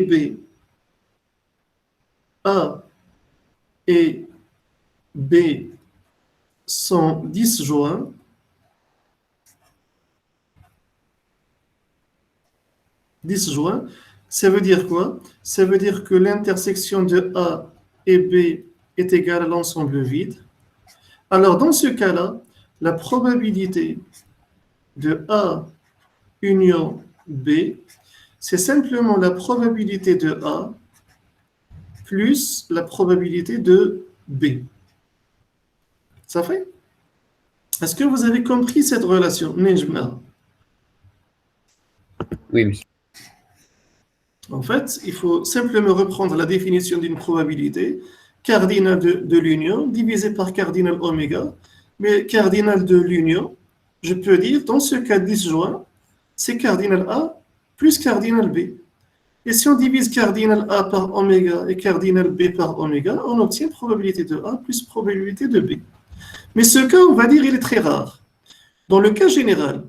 Speaker 1: B sont disjoints, ça veut dire quoi? Ça veut dire que l'intersection de A et B est égale à l'ensemble vide. Alors, dans ce cas-là, la probabilité de A union B, c'est simplement la probabilité de A plus la probabilité de B. Ça fait? Est-ce que vous avez compris cette relation? Nejma.
Speaker 5: Oui, monsieur.
Speaker 1: En fait, il faut simplement reprendre la définition d'une probabilité cardinale de l'union divisée par cardinal oméga. Mais cardinal de l'union, je peux dire, dans ce cas disjoint, c'est cardinal A plus cardinal B. Et si on divise cardinal A par oméga et cardinal B par oméga, on obtient probabilité de A plus probabilité de B. Mais ce cas, on va dire, il est très rare. Dans le cas général,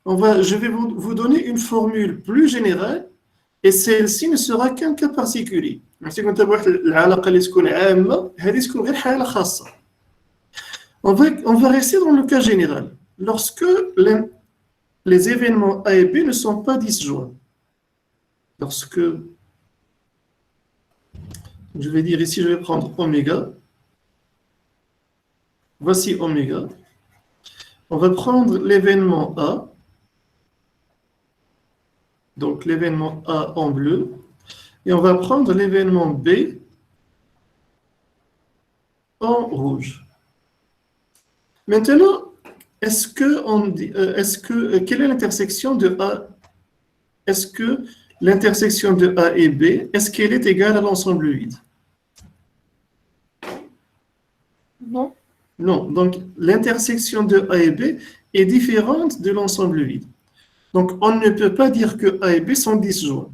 Speaker 1: je vais vous donner une formule plus générale et celle-ci ne sera qu'un cas particulier. On va rester dans le cas général. Lorsque les événements A et B ne sont pas disjoints. Lorsque, je vais dire ici, je vais prendre oméga. Voici oméga. On va prendre l'événement A. Donc l'événement A en bleu. Et on va prendre l'événement B en rouge. Maintenant, quelle est l'intersection de A? Est-ce que l'intersection de A et B, est-ce qu'elle est égale à l'ensemble vide?
Speaker 3: Non.
Speaker 1: Non. Donc, l'intersection de A et B est différente de l'ensemble vide. Donc, on ne peut pas dire que A et B sont disjoints.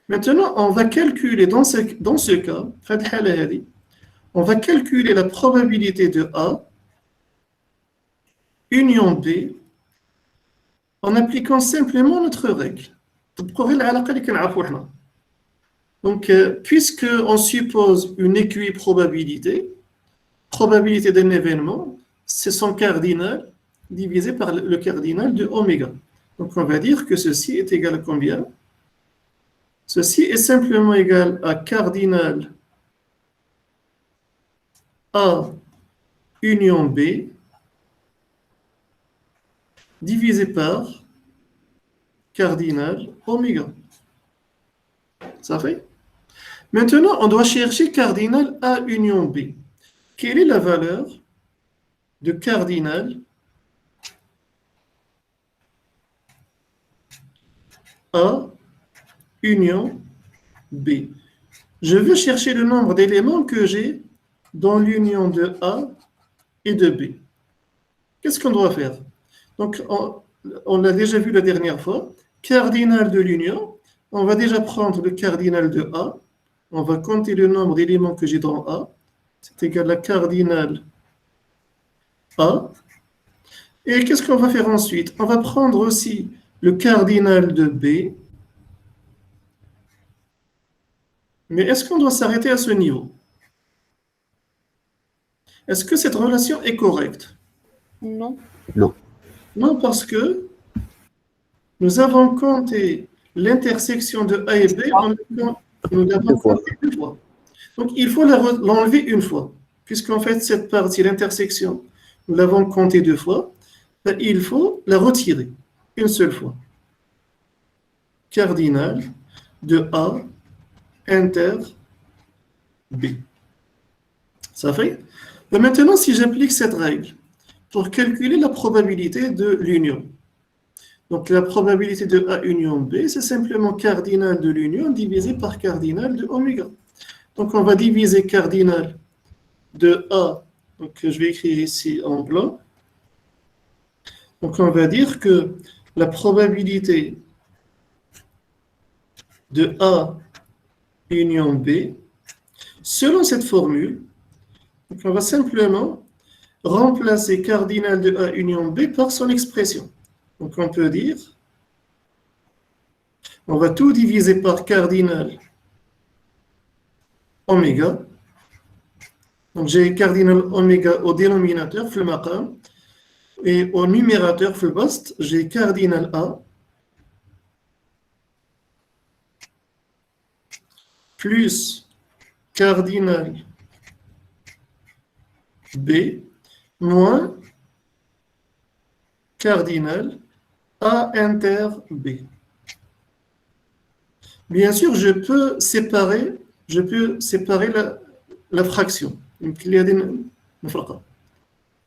Speaker 1: Maintenant, on va calculer dans ce cas, on va calculer la probabilité de A union B en appliquant simplement notre règle. Donc, puisque on suppose une équiprobabilité, probabilité d'un événement, c'est son cardinal divisé par le cardinal de oméga. Donc, on va dire que ceci est égal à combien? Ceci est simplement égal à cardinal A union B divisé par cardinal oméga. Ça fait? Maintenant, on doit chercher cardinal A union B. Quelle est la valeur de cardinal A union B? Je veux chercher le nombre d'éléments que j'ai dans l'union de A et de B. Qu'est-ce qu'on doit faire? Donc, on l'a déjà vu la dernière fois. Cardinal de l'union, on va déjà prendre le cardinal de A. On va compter le nombre d'éléments que j'ai dans A. C'est égal à cardinal A. Et qu'est-ce qu'on va faire ensuite? On va prendre aussi le cardinal de B. Mais est-ce qu'on doit s'arrêter à ce niveau? Est-ce que cette relation est correcte?
Speaker 3: Non.
Speaker 5: Non.
Speaker 1: Non, parce que nous avons compté l'intersection de A et B, nous l'avons compté une fois. Donc, il faut l'enlever une fois. Puisqu'en fait, cette partie, l'intersection, nous l'avons comptée deux fois, ben, il faut la retirer une seule fois. Cardinal de A inter B. Ça fait? Et maintenant, si j'applique cette règle pour calculer la probabilité de l'union. Donc, la probabilité de A union B, c'est simplement cardinal de l'union divisé par cardinal de oméga. Donc, on va diviser cardinal de A. Donc, je vais écrire ici en blanc. Donc, on va dire que la probabilité de A union B, selon cette formule, donc on va simplement remplacer cardinal de A union B par son expression. Donc, on peut dire, on va tout diviser par cardinal oméga. Donc, j'ai cardinal oméga au dénominateur, في المقام, et au numérateur, في البسط, j'ai cardinal A plus cardinal B moins cardinal A inter B. Bien sûr, je peux séparer la fraction.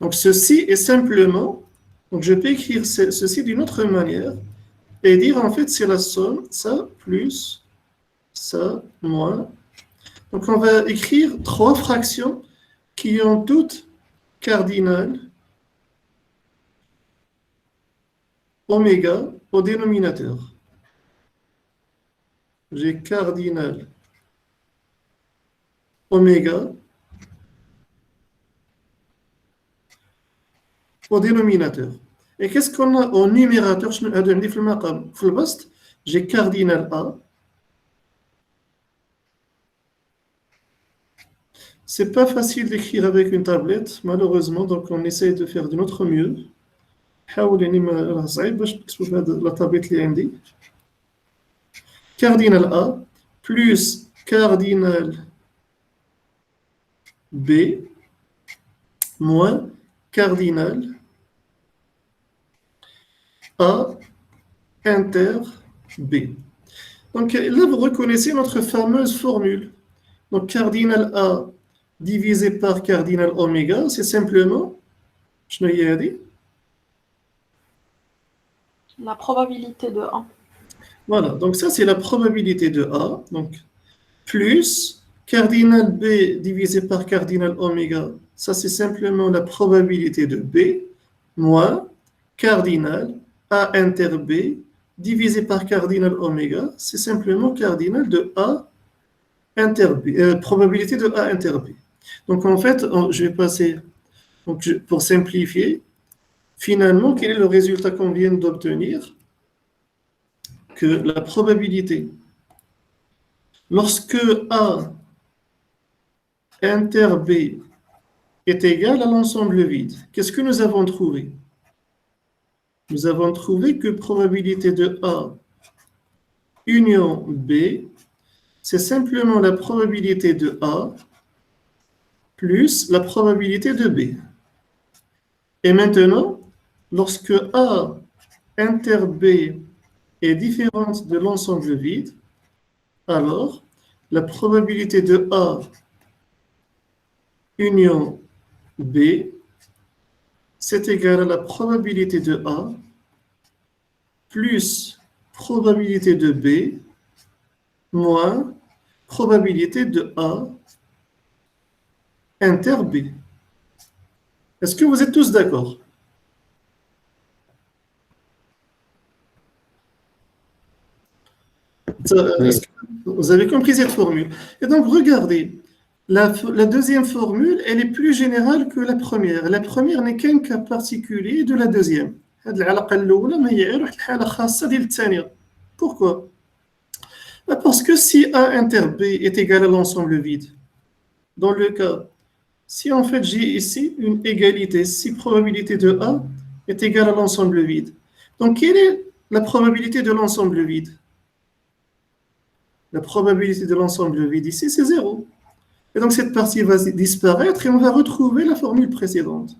Speaker 1: Donc, ceci est simplement, donc je peux écrire ceci d'une autre manière, et dire en fait c'est la somme, ça plus ça moins. Donc on va écrire trois fractions qui ont toutes cardinal oméga au dénominateur. J'ai cardinal oméga au dénominateur. Et qu'est-ce qu'on a au numérateur? J'ai cardinal A. C'est pas facile d'écrire avec une tablette, malheureusement, donc on essaye de faire de notre mieux. حاول يعني ما صعيب باش نكتبوا بهذا لا tablette اللي عندي. Cardinal A plus cardinal B moins cardinal A inter B. Donc là, vous reconnaissez notre fameuse formule. Donc cardinal A divisé par cardinal oméga, c'est simplement, je n'ai dit.
Speaker 3: La probabilité de A.
Speaker 1: Voilà, donc ça c'est la probabilité de A, donc plus cardinal B divisé par cardinal oméga, ça c'est simplement la probabilité de B, moins cardinal A inter B divisé par cardinal oméga, c'est simplement cardinal de A inter B, probabilité de A inter B. Donc en fait, je vais passer, donc pour simplifier, finalement, quel est le résultat qu'on vient d'obtenir? Que la probabilité, lorsque A inter B est égal à l'ensemble vide, qu'est-ce que nous avons trouvé? Nous avons trouvé que probabilité de A union B, c'est simplement la probabilité de A plus la probabilité de B. Et maintenant, lorsque A inter B est différente de l'ensemble vide, alors la probabilité de A union B, c'est égal à la probabilité de A plus probabilité de B moins probabilité de A inter B. Est-ce que vous êtes tous d'accord? Est-ce que vous avez compris cette formule? Et donc, regardez, la deuxième formule, elle est plus générale que la première. La première n'est qu'un cas particulier de la deuxième. Pourquoi? Parce que si A inter B est égal à l'ensemble vide, dans le cas, si en fait j'ai ici une égalité, si probabilité de A est égale à l'ensemble vide, donc quelle est la probabilité de l'ensemble vide? La probabilité de l'ensemble vide ici, c'est 0. Et donc cette partie va disparaître et on va retrouver la formule précédente.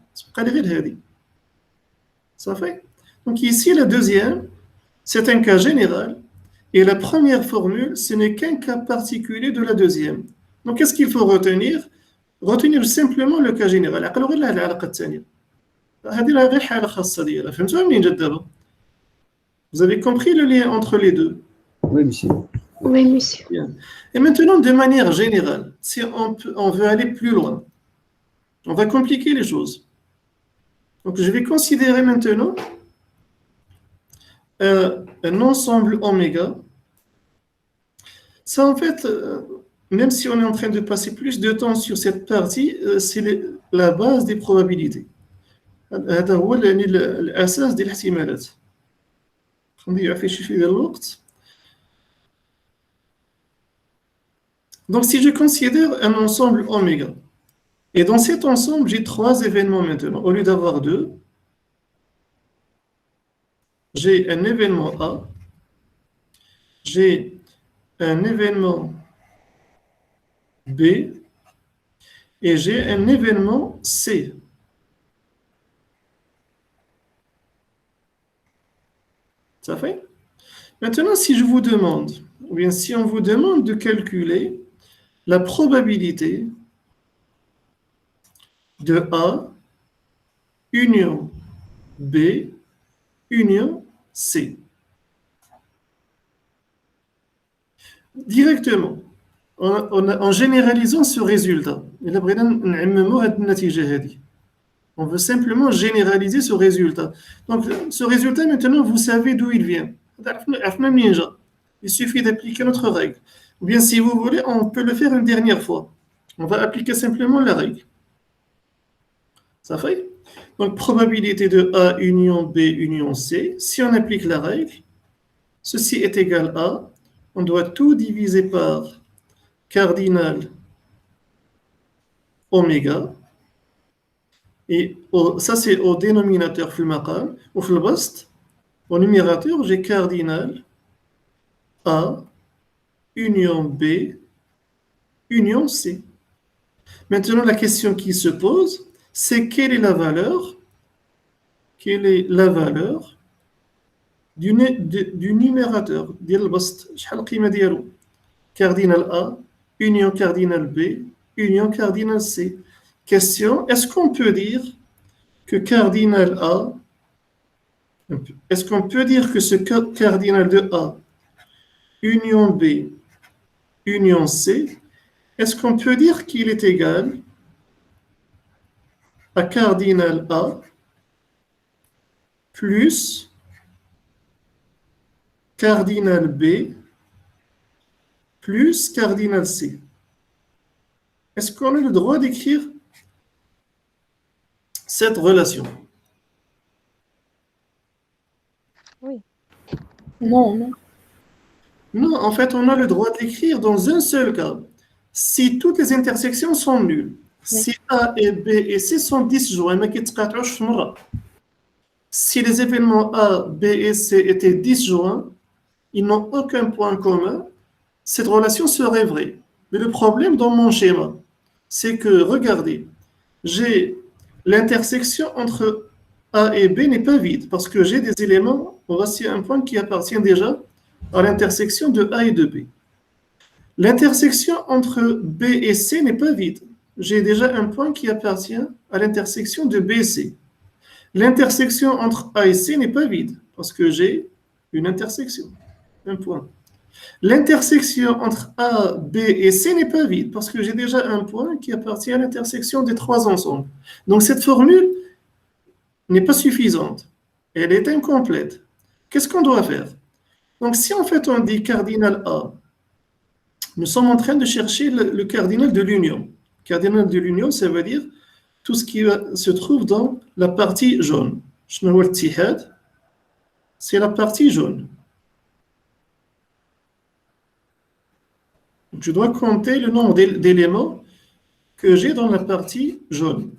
Speaker 1: Ça fait? Donc ici, la deuxième, c'est un cas général. Et la première formule, ce n'est qu'un cas particulier de la deuxième. Donc qu'est-ce qu'il faut retenir? Retenir simplement le cas général. Vous avez compris le lien entre les deux?
Speaker 5: Oui, monsieur.
Speaker 2: Oui, monsieur.
Speaker 1: Bien. Et maintenant, de manière générale, si on veut aller plus loin, on va compliquer les choses. Donc, je vais considérer maintenant un ensemble oméga. Ça, en fait, même si on est en train de passer plus de temps sur cette partie, c'est la base des probabilités. هذا هو الأساس ديال الاحتمالات. نضيع فيه شوية ديال الوقت. Donc, si je considère un ensemble oméga, et dans cet ensemble, j'ai trois événements maintenant. Au lieu d'avoir deux, j'ai un événement A, j'ai un événement B, et j'ai un événement C. Ça fait? Maintenant, si je vous demande, ou bien si on vous demande de calculer la probabilité de A union B union C. directement, en généralisant ce résultat. On veut simplement généraliser ce résultat. Donc, ce résultat, maintenant, vous savez d'où il vient. Il suffit d'appliquer notre règle. Ou bien, si vous voulez, on peut le faire une dernière fois. On va appliquer simplement la règle. Ça fait? Donc, probabilité de A union B union C. Si on applique la règle, ceci est égal à, on doit tout diviser par cardinal oméga. Et ça, c'est au dénominateur في المقام. وفي البسط, au numérateur, j'ai cardinal A union B union C. Maintenant, la question qui se pose, c'est quelle est la valeur du numérateur ديال البسط. شحال القيمة ديالو؟ cardinal A union cardinal B union cardinal C. Question, est-ce qu'on peut dire que cardinal A, est-ce qu'on peut dire que ce cardinal de A, union B, union C, est-ce qu'on peut dire qu'il est égal à cardinal A plus cardinal B plus cardinal C? Est-ce qu'on a le droit d'écrire cette relation?
Speaker 2: Oui.
Speaker 3: Non.
Speaker 1: Non, en fait, on a le droit de l'écrire dans un seul cas. Si toutes les intersections sont nulles, si A et B et C sont disjoints, mais qui تقاطعوش في مرة. Si les événements A, B et C étaient disjoints, ils n'ont aucun point commun, cette relation serait vraie. Mais le problème dans mon schéma, c'est que, regardez, j'ai l'intersection entre A et B n'est pas vide, parce que j'ai des éléments, voici un point qui appartient déjà à l'intersection de A et de B. L'intersection entre B et C n'est pas vide. J'ai déjà un point qui appartient à l'intersection de B et C. L'intersection entre A et C n'est pas vide, parce que j'ai une intersection, un point. L'intersection entre A, B et C n'est pas vide, parce que j'ai déjà un point qui appartient à l'intersection des trois ensembles. Donc cette formule n'est pas suffisante. Elle est incomplète. Qu'est-ce qu'on doit faire? Donc si en fait on dit cardinal A, nous sommes en train de chercher le cardinal de l'union. Cardinal de l'union, ça veut dire tout ce qui se trouve dans la partie jaune. C'est la partie jaune. Je dois compter le nombre d'éléments que j'ai dans la partie jaune.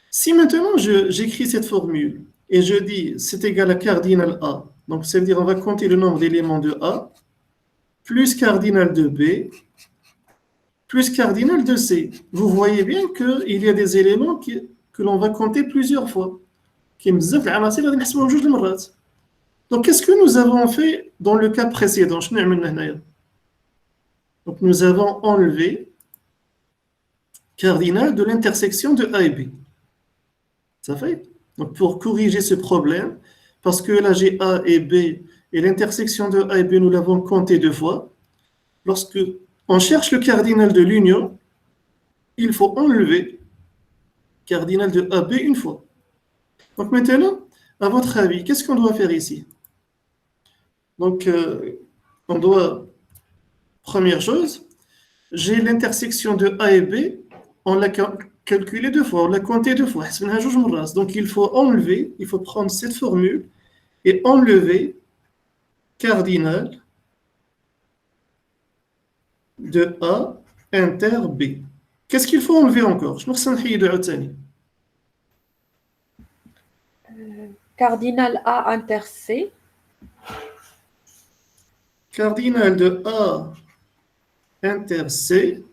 Speaker 1: Si maintenant j'écris cette formule et je dis c'est égal à cardinal A, donc ça veut dire on va compter le nombre d'éléments de A, plus cardinal de B, plus cardinal de C. Vous voyez bien qu'il y a des éléments que l'on va compter plusieurs fois. Donc, qu'est-ce que nous avons fait dans le cas précédent? Donc, nous avons enlevé cardinal de l'intersection de A et B. Ça fait? Donc, pour corriger ce problème, parce que là, j'ai A et B, et l'intersection de A et B, nous l'avons compté deux fois. Lorsque on cherche le cardinal de l'union, il faut enlever cardinal de AB une fois. Donc maintenant, à votre avis, qu'est-ce qu'on doit faire ici? Donc, on doit, première chose, j'ai l'intersection de A et B, on l'a calculé deux fois, on l'a compté deux fois. Donc il faut enlever, il faut prendre cette formule et enlever cardinal de A inter B. Qu'est-ce qu'il faut enlever encore?
Speaker 3: Cardinal A inter C.
Speaker 1: Cardinal de A inter C.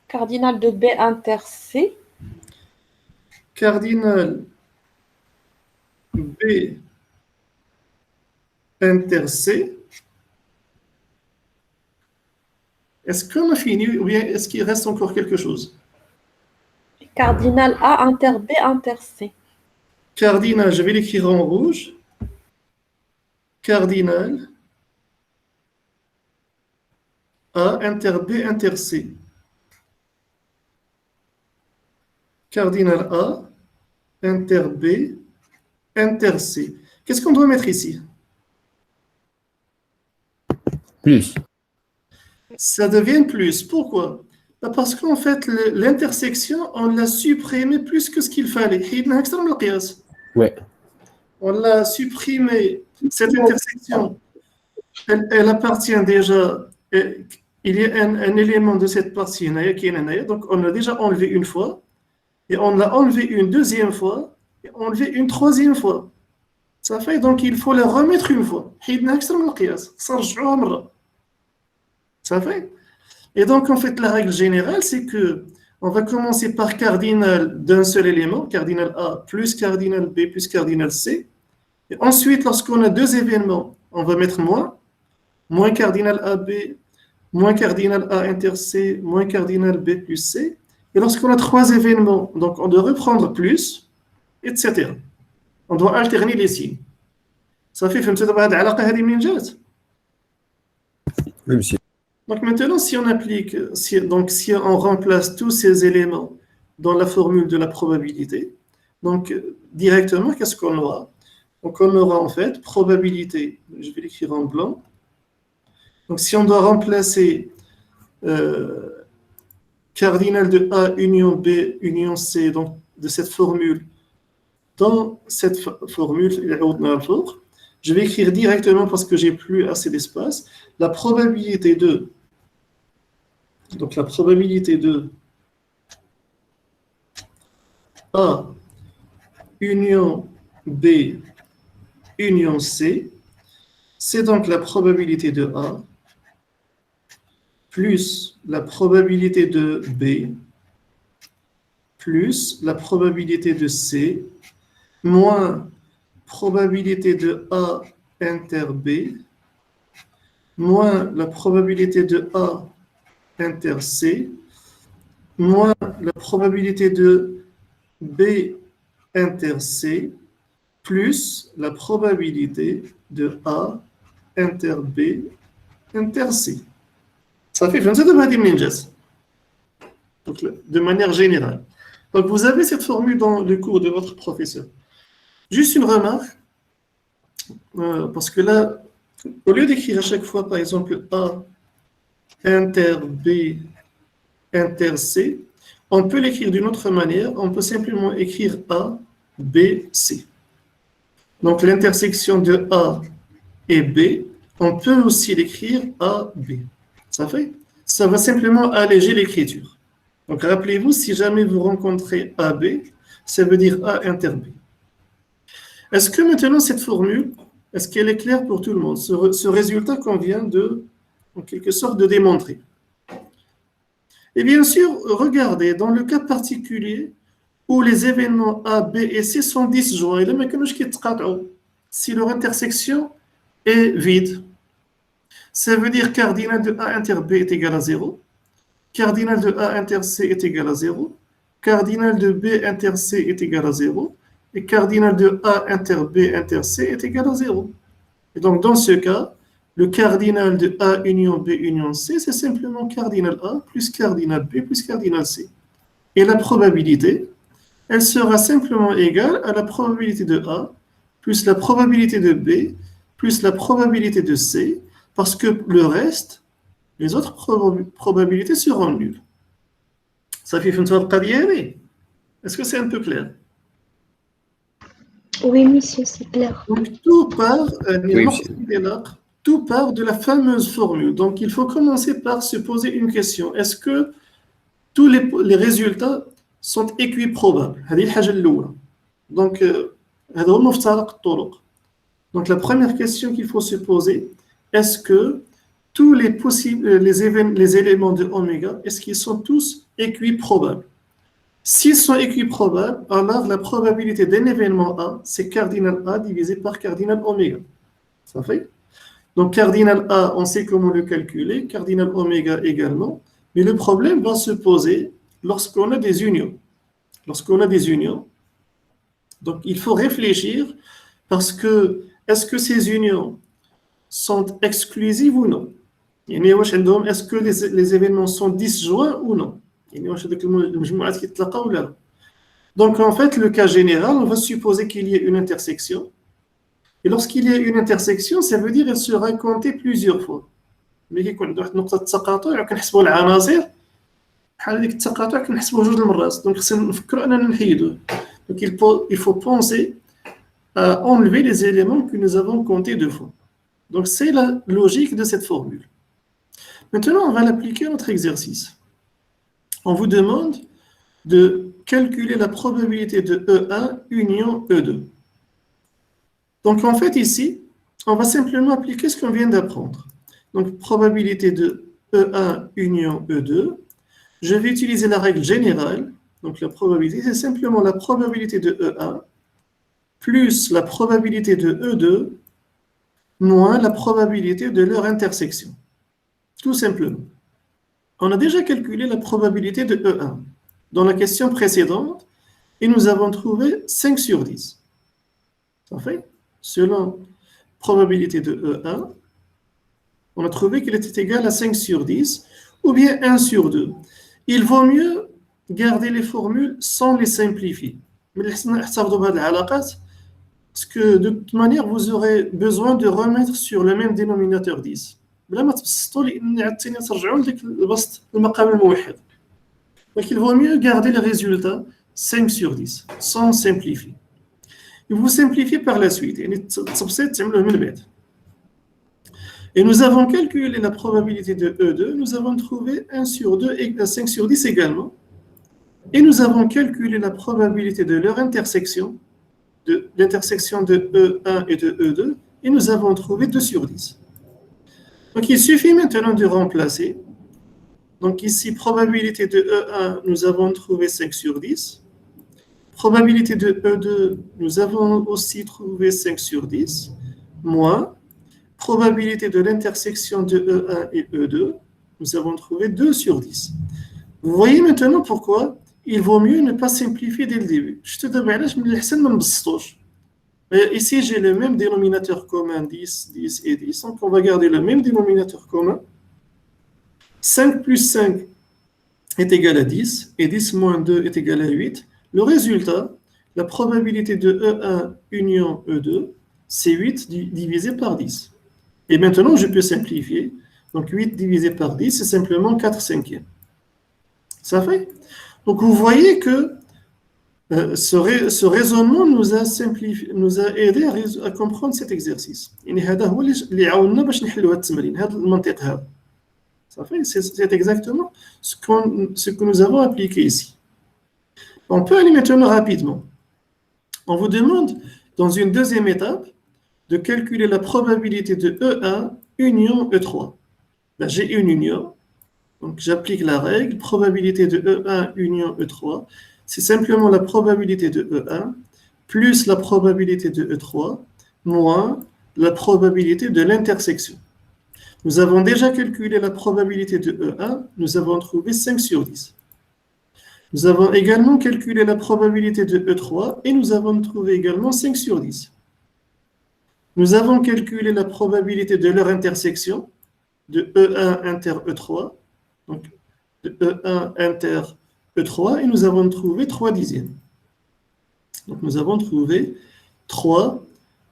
Speaker 3: Cardinal de B inter C.
Speaker 1: Cardinal B inter C. Est-ce qu'on a fini ou bien est-ce qu'il reste encore quelque chose?
Speaker 3: Cardinal A inter B inter C.
Speaker 1: Cardinal, je vais l'écrire en rouge. cardinal A inter B inter C. Cardinal A inter B inter C. Qu'est-ce qu'on doit mettre ici?
Speaker 5: Plus.
Speaker 1: Ça devient plus. Pourquoi? Parce qu'en fait, l'intersection, on l'a supprimé plus que ce qu'il fallait.
Speaker 5: Ouais.
Speaker 1: On l'a supprimé. Cette intersection, elle appartient déjà. Il y a un élément de cette partie qui est naya. Donc, on l'a déjà enlevé une fois. Et on l'a enlevé une deuxième fois. Et enlevé une troisième fois. Ça fait donc il faut la remettre une fois. Ça fait. Et donc, en fait, la règle générale, c'est que on va commencer par cardinal d'un seul élément, cardinal A plus cardinal B plus cardinal C. Et ensuite, lorsqu'on a deux événements, on va mettre moins cardinal AB, moins cardinal A inter C, moins cardinal B plus C. Et lorsqu'on a trois événements, donc on doit reprendre plus, etc. On doit alterner les signes. Ça fait,
Speaker 5: Oui, monsieur.
Speaker 1: donc maintenant, si on applique, si on remplace tous ces éléments dans la formule de la probabilité, donc directement, qu'est-ce qu'on aura? Donc on aura en fait probabilité, je vais l'écrire en blanc. Donc si on doit remplacer cardinal de A union B union C, donc de cette formule, dans cette formule, je vais écrire directement parce que j'ai plus assez d'espace, la probabilité de A union B union C, c'est donc la probabilité de A plus la probabilité de B plus la probabilité de C moins probabilité de A inter B moins la probabilité de A inter C moins la probabilité de B inter C plus la probabilité de A inter B inter C. Ça fait 27 de manière générale. Donc vous avez cette formule dans le cours de votre professeur. Juste une remarque, parce que là, au lieu d'écrire à chaque fois, par exemple, A inter B inter C, on peut l'écrire d'une autre manière. On peut simplement écrire A, B, C. Donc l'intersection de A et B, on peut aussi l'écrire A, B. Ça fait? Ça va simplement alléger l'écriture. Donc rappelez-vous, si jamais vous rencontrez AB, ça veut dire A inter B. Est-ce que maintenant cette formule, est-ce qu'elle est claire pour tout le monde? Ce résultat qu'on vient de, en quelque sorte, de démontrer. Et bien sûr, regardez, dans le cas particulier où les événements A, B et C sont disjoints, si leur intersection est vide, ça veut dire cardinal de A inter B est égal à 0, cardinal de A inter C est égal à 0, cardinal de B inter C est égal à 0, et cardinal de A inter B inter C est égal à 0. Et donc, dans ce cas, le cardinal de A union B union C, c'est simplement cardinal A plus cardinal B plus cardinal C. Et la probabilité, elle sera simplement égale à la probabilité de A plus la probabilité de B plus la probabilité de C, parce que le reste, les autres probabilités seront nulles. Ça fait une sorte de. Est-ce que c'est un peu clair?
Speaker 6: Oui, monsieur, c'est clair.
Speaker 1: Donc, tout part,
Speaker 5: Oui,
Speaker 1: tout part de la fameuse formule. Donc, il faut commencer par se poser une question. Est-ce que tous les résultats sont équiprobables? Donc, donc, la première question qu'il faut se poser, est-ce que tous les possibles, les éléments de oméga, est-ce qu'ils sont tous équiprobables? S'ils sont équiprobables, alors la probabilité d'un événement A, c'est cardinal A divisé par cardinal oméga. Ça fait? Donc, cardinal A, on sait comment le calculer, cardinal oméga également, mais le problème va se poser lorsqu'on a des unions. Lorsqu'on a des unions, donc il faut réfléchir parce que est-ce que ces unions, sont exclusives ou non. Est-ce que les événements sont disjoints ou non? Donc en fait, le cas général, on va supposer qu'il y ait une intersection. Et lorsqu'il y a une intersection, ça veut dire qu'elle sera comptée plusieurs fois. Mais كيكون عندنا واحد نقطة تقاطع وكنحسبوا العناصر بحال ديك التقاطع كنحسبوا جوج المرات. Donc خصنا نفكروا أننا نحيدوه. Donc il faut penser à enlever les éléments que nous avons comptés deux fois. Donc c'est la logique de cette formule. Maintenant, on va l'appliquer à notre exercice. On vous demande de calculer la probabilité de E1 union E2. Donc en fait ici, on va simplement appliquer ce qu'on vient d'apprendre. Donc probabilité de E1 union E2. Je vais utiliser la règle générale. Donc la probabilité, c'est simplement la probabilité de E1 plus la probabilité de E2 moins la probabilité de leur intersection. Tout simplement. On a déjà calculé la probabilité de E1 dans la question précédente et nous avons trouvé 5 sur 10. Ça fait, selon probabilité de E1, on a trouvé qu'elle était égale à 5 sur 10 ou bien 1 sur 2. Il vaut mieux garder les formules sans les simplifier. Parce que de toute manière, vous aurez besoin de remettre sur le même dénominateur 10. Donc il vaut mieux garder le résultat 5 sur 10 sans simplifier. Et vous simplifiez par la suite. Et nous avons calculé la probabilité de E2. Nous avons trouvé 1 sur 2 égale 5 sur 10 également. Et nous avons calculé la probabilité de leur intersection, de l'intersection de E1 et de E2. Et nous avons trouvé 2 sur 10. Donc il suffit maintenant de remplacer. Donc ici, probabilité de E1, nous avons trouvé 5 sur 10. Probabilité de E2, nous avons aussi trouvé 5 sur 10. Moins probabilité de l'intersection de E1 et E2, nous avons trouvé 2 sur 10. Vous voyez maintenant pourquoi il vaut mieux ne pas simplifier dès le début. Je te demande, ici, j'ai le même dénominateur commun, 10, 10 et 10. Donc, on va garder le même dénominateur commun. 5 plus 5 est égal à 10, et 10 moins 2 est égal à 8. Le résultat, la probabilité de E1 union E2, c'est 8 divisé par 10. Et maintenant, je peux simplifier. Donc, 8 divisé par 10, c'est simplement 4 cinquièmes. Ça fait? Donc, vous voyez que ce raisonnement nous a aidé à comprendre cet exercice. Ça fait? C'est exactement ce que nous avons appliqué ici. On peut aller maintenant rapidement. On vous demande, dans une deuxième étape, de calculer la probabilité de E1 union E3. Ben, j'ai une union, donc j'applique la règle, probabilité de E1 union E3, c'est simplement la probabilité de E1 plus la probabilité de E3 moins la probabilité de l'intersection. Nous avons déjà calculé la probabilité de E1, nous avons trouvé 5 sur 10. Nous avons également calculé la probabilité de E3 et nous avons trouvé également 5 sur 10. Nous avons calculé la probabilité de leur intersection de E1 inter E3, donc de E1 inter E3, et nous avons trouvé 3 dixièmes. Donc nous avons trouvé 3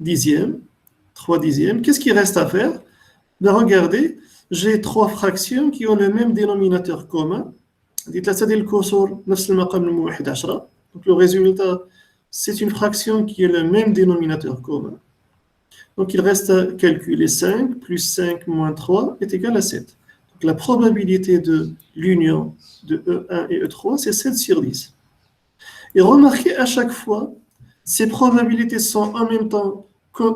Speaker 1: dixièmes. 3 dixièmes. Qu'est-ce qu'il reste à faire? Ben regardez, j'ai 3 fractions qui ont le même dénominateur commun. Donc le résultat, c'est une fraction qui a le même dénominateur commun. Donc il reste à calculer 5 plus 5 moins 3 est égal à 7. Donc la probabilité de l'union de E1 et E3, c'est 7 sur 10. Et remarquez à chaque fois, ces probabilités sont en même temps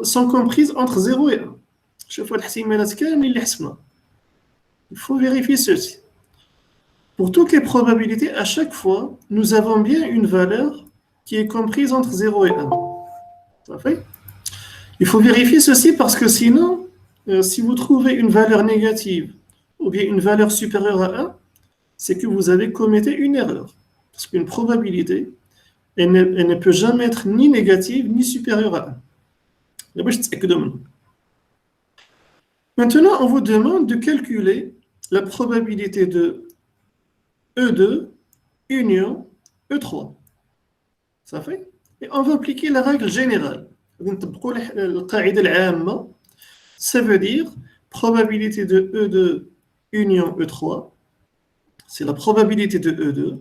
Speaker 1: sont comprises entre 0 et 1. Il faut vérifier ceci. Pour toutes les probabilités, à chaque fois, nous avons bien une valeur qui est comprise entre 0 et 1. Ça fait? Il faut vérifier ceci parce que sinon, si vous trouvez une valeur négative ou bien une valeur supérieure à 1, c'est que vous avez commis une erreur. Parce qu'une probabilité, elle ne peut jamais être ni négative ni supérieure à 1. Maintenant, on vous demande de calculer la probabilité de E2 union E3. Ça fait? Et on va appliquer la règle générale. Ça veut dire probabilité de E2 union E3, c'est la probabilité de E2,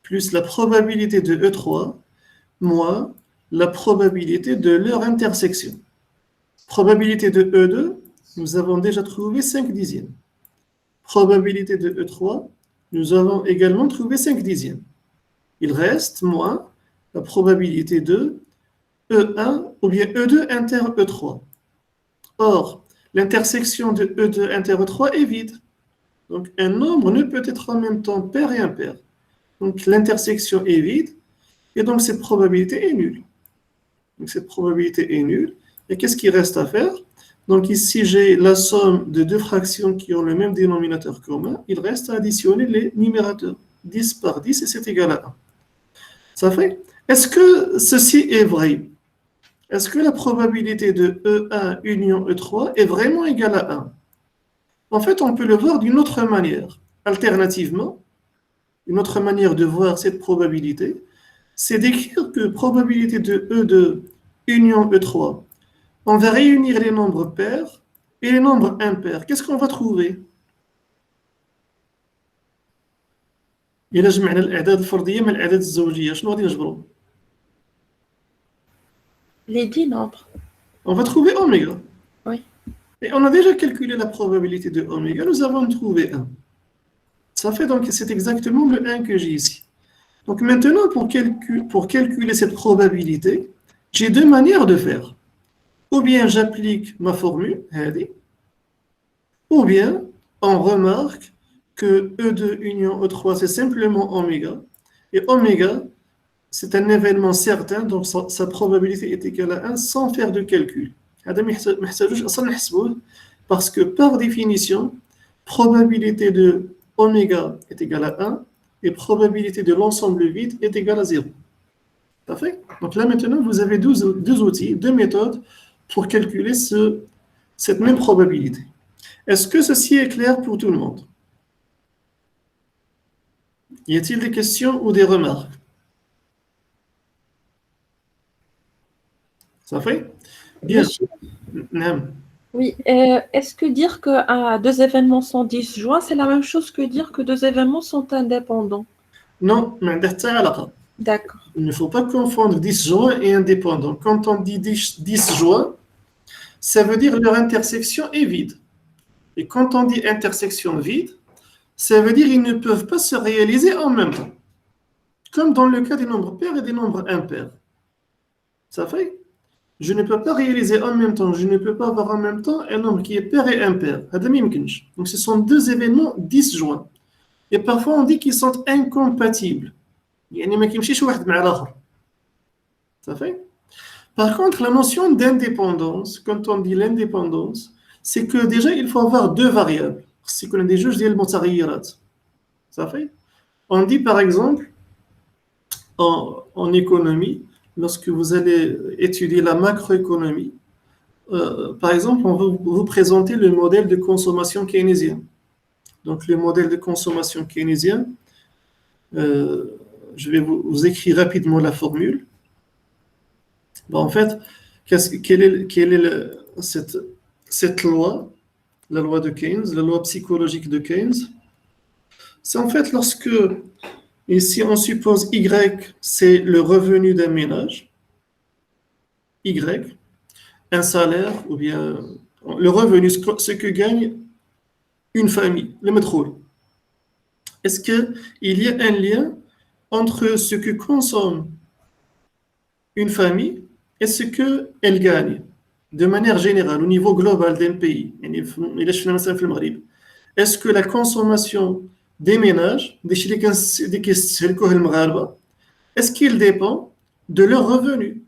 Speaker 1: plus la probabilité de E3, moins la probabilité de leur intersection. Probabilité de E2, nous avons déjà trouvé 5 dixièmes. Probabilité de E3, nous avons également trouvé 5 dixièmes. Il reste moins la probabilité de E1 ou bien E2 inter E3. Or, l'intersection de E2 inter E3 est vide. Donc, un nombre ne peut être en même temps pair et impair. Donc, l'intersection est vide et donc cette probabilité est nulle. Donc, cette probabilité est nulle. Et qu'est-ce qu'il reste à faire? Donc, ici, j'ai la somme de deux fractions qui ont le même dénominateur commun. Il reste à additionner les numérateurs. 10 par 10 et c'est égal à 1. Ça fait? Est-ce que ceci est vrai? Est-ce que la probabilité de E1 union E3 est vraiment égale à 1? En fait, on peut le voir d'une autre manière. Alternativement, une autre manière de voir cette probabilité, c'est d'écrire que probabilité de E2 union E3, on va réunir les nombres pairs et les nombres impairs. Qu'est-ce qu'on va trouver? إلا جمعنا الأعداد الفردية مع الأعداد الزوجية شنو غادي نجبروا؟
Speaker 3: Les 10 nombres.
Speaker 1: On va trouver oméga.
Speaker 3: Oui.
Speaker 1: Et on a déjà calculé la probabilité de oméga, nous avons trouvé 1. Ça fait donc, c'est exactement le 1 que j'ai ici. Donc maintenant, pour calculer cette probabilité, j'ai deux manières de faire. Ou bien j'applique ma formule, ou bien on remarque que E2 union E3, c'est simplement oméga. Et oméga, c'est un événement certain, donc sa probabilité est égale à 1 sans faire de calcul. Parce que par définition, probabilité de oméga est égale à 1 et probabilité de l'ensemble vide est égale à 0. Parfait? Donc là maintenant, vous avez deux outils, deux méthodes pour calculer cette même probabilité. Est-ce que ceci est clair pour tout le monde? Y a-t-il des questions ou des remarques? Ça fait? Bien.
Speaker 3: Oui, est-ce que dire que deux événements sont disjoints, c'est la même chose que dire que deux événements sont indépendants?
Speaker 1: Non,
Speaker 3: d'accord.
Speaker 1: Il ne faut pas confondre disjoint et indépendant. Quand on dit disjoint, ça veut dire leur intersection est vide. Et quand on dit intersection vide, ça veut dire qu'ils ne peuvent pas se réaliser en même temps. Comme dans le cas des nombres pairs et des nombres impairs. Ça fait? Je ne peux pas réaliser en même temps, je ne peux pas avoir en même temps un nombre qui est pair et impair. Donc ce sont deux événements disjoints. Et parfois on dit qu'ils sont incompatibles. Ça fait? Par contre, la notion d'indépendance, quand on dit l'indépendance, c'est que déjà il faut avoir deux variables. C'est qu'on a des juges ça fait? On dit par exemple, en économie, lorsque vous allez étudier la macroéconomie, par exemple, on va vous présenter le modèle de consommation keynésien. Donc, le modèle de consommation keynésien, je vais vous écrire rapidement la formule. Bon, en fait, quelle est cette loi, la loi de Keynes, la loi psychologique de Keynes? C'est en fait lorsque, ici on suppose Y, c'est le revenu d'un ménage, Y, un salaire, ou bien le revenu, ce que gagne une famille, le métro. Est-ce qu'il y a un lien entre ce que consomme une famille et ce qu'elle gagne, de manière générale, au niveau global d'un pays? Est-ce que la consommation des ménages, est-ce qu'il dépend de leur revenu?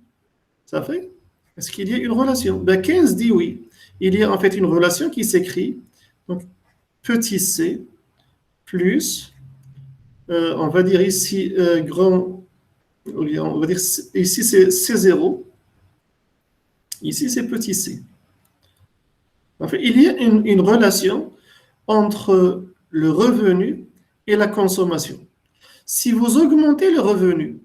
Speaker 1: Ça fait? Est-ce qu'il y a une relation? 15 dit oui. Il y a en fait une relation qui s'écrit, donc petit c plus, on va dire ici grand, on va dire ici c'est C0, ici c'est petit c. En fait, il y a une relation entre le revenu et la consommation. Si vous augmentez le revenu,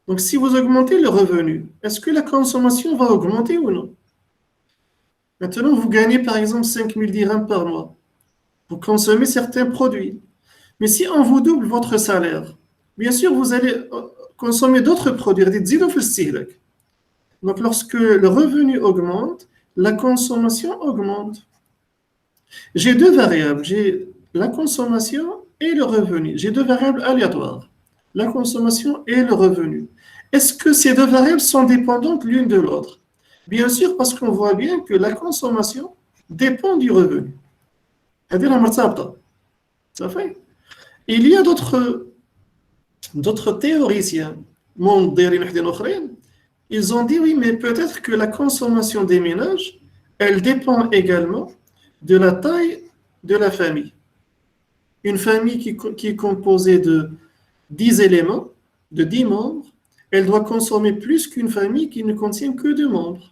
Speaker 1: donc si vous augmentez le revenu, est-ce que la consommation va augmenter ou non? Maintenant, vous gagnez par exemple 5 000 dirhams par mois. Vous consommez certains produits. Mais si on vous double votre salaire, bien sûr, vous allez consommer d'autres produits. Donc, lorsque le revenu augmente, la consommation augmente. J'ai deux variables. J'ai la consommation et le revenu. J'ai deux variables aléatoires. La consommation et le revenu. Est-ce que ces deux variables sont dépendantes l'une de l'autre? Bien sûr, parce qu'on voit bien que la consommation dépend du revenu. C'est-à-dire la martabta. Ça fait. Il y a d'autres théoriciens, ils ont dit oui, mais peut-être que la consommation des ménages, elle dépend également de la taille de la famille. Une famille qui est composée de 10 éléments, de 10 membres, elle doit consommer plus qu'une famille qui ne contient que 2 membres.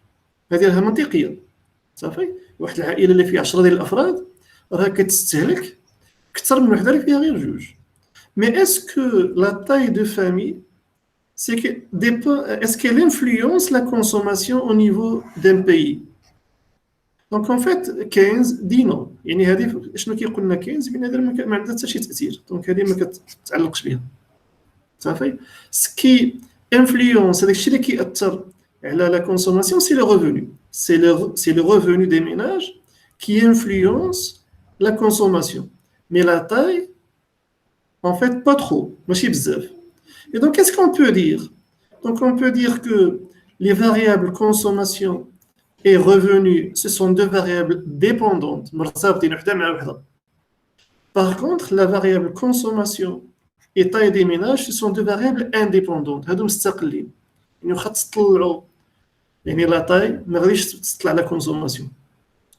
Speaker 1: C'est-à-dire منطقية. صافي واحد العائلة اللي فيها 10 ديال الأفراد راه كتستهلك أكثر من وحدة اللي فيها غير 2. Mais est-ce que la taille de famille, est-ce qu'elle influence la consommation au niveau d'un pays? Donc en fait 15 dit non. يعني هذه شنو كيقول لنا 15 بان هذا ما عندها حتى شي تأثير. دونك هذه ما كتعلقش بها. صافي. سكي influence هذاك الشيء اللي كيأثر على la consommation, c'est le revenu. C'est le revenu des ménages qui influence la consommation. Mais la taille, en fait, pas trop. ماشي بزاف. Et donc, qu'est-ce qu'on peut dire? Donc, on peut dire que les variables consommation et revenu, ce sont deux variables dépendantes. Par contre, la variable consommation et taille des ménages, ce sont deux variables indépendantes. هادو مستقلين. يعني واخا تطلعوا يعني la taille ما غاديش تطلع la consommation.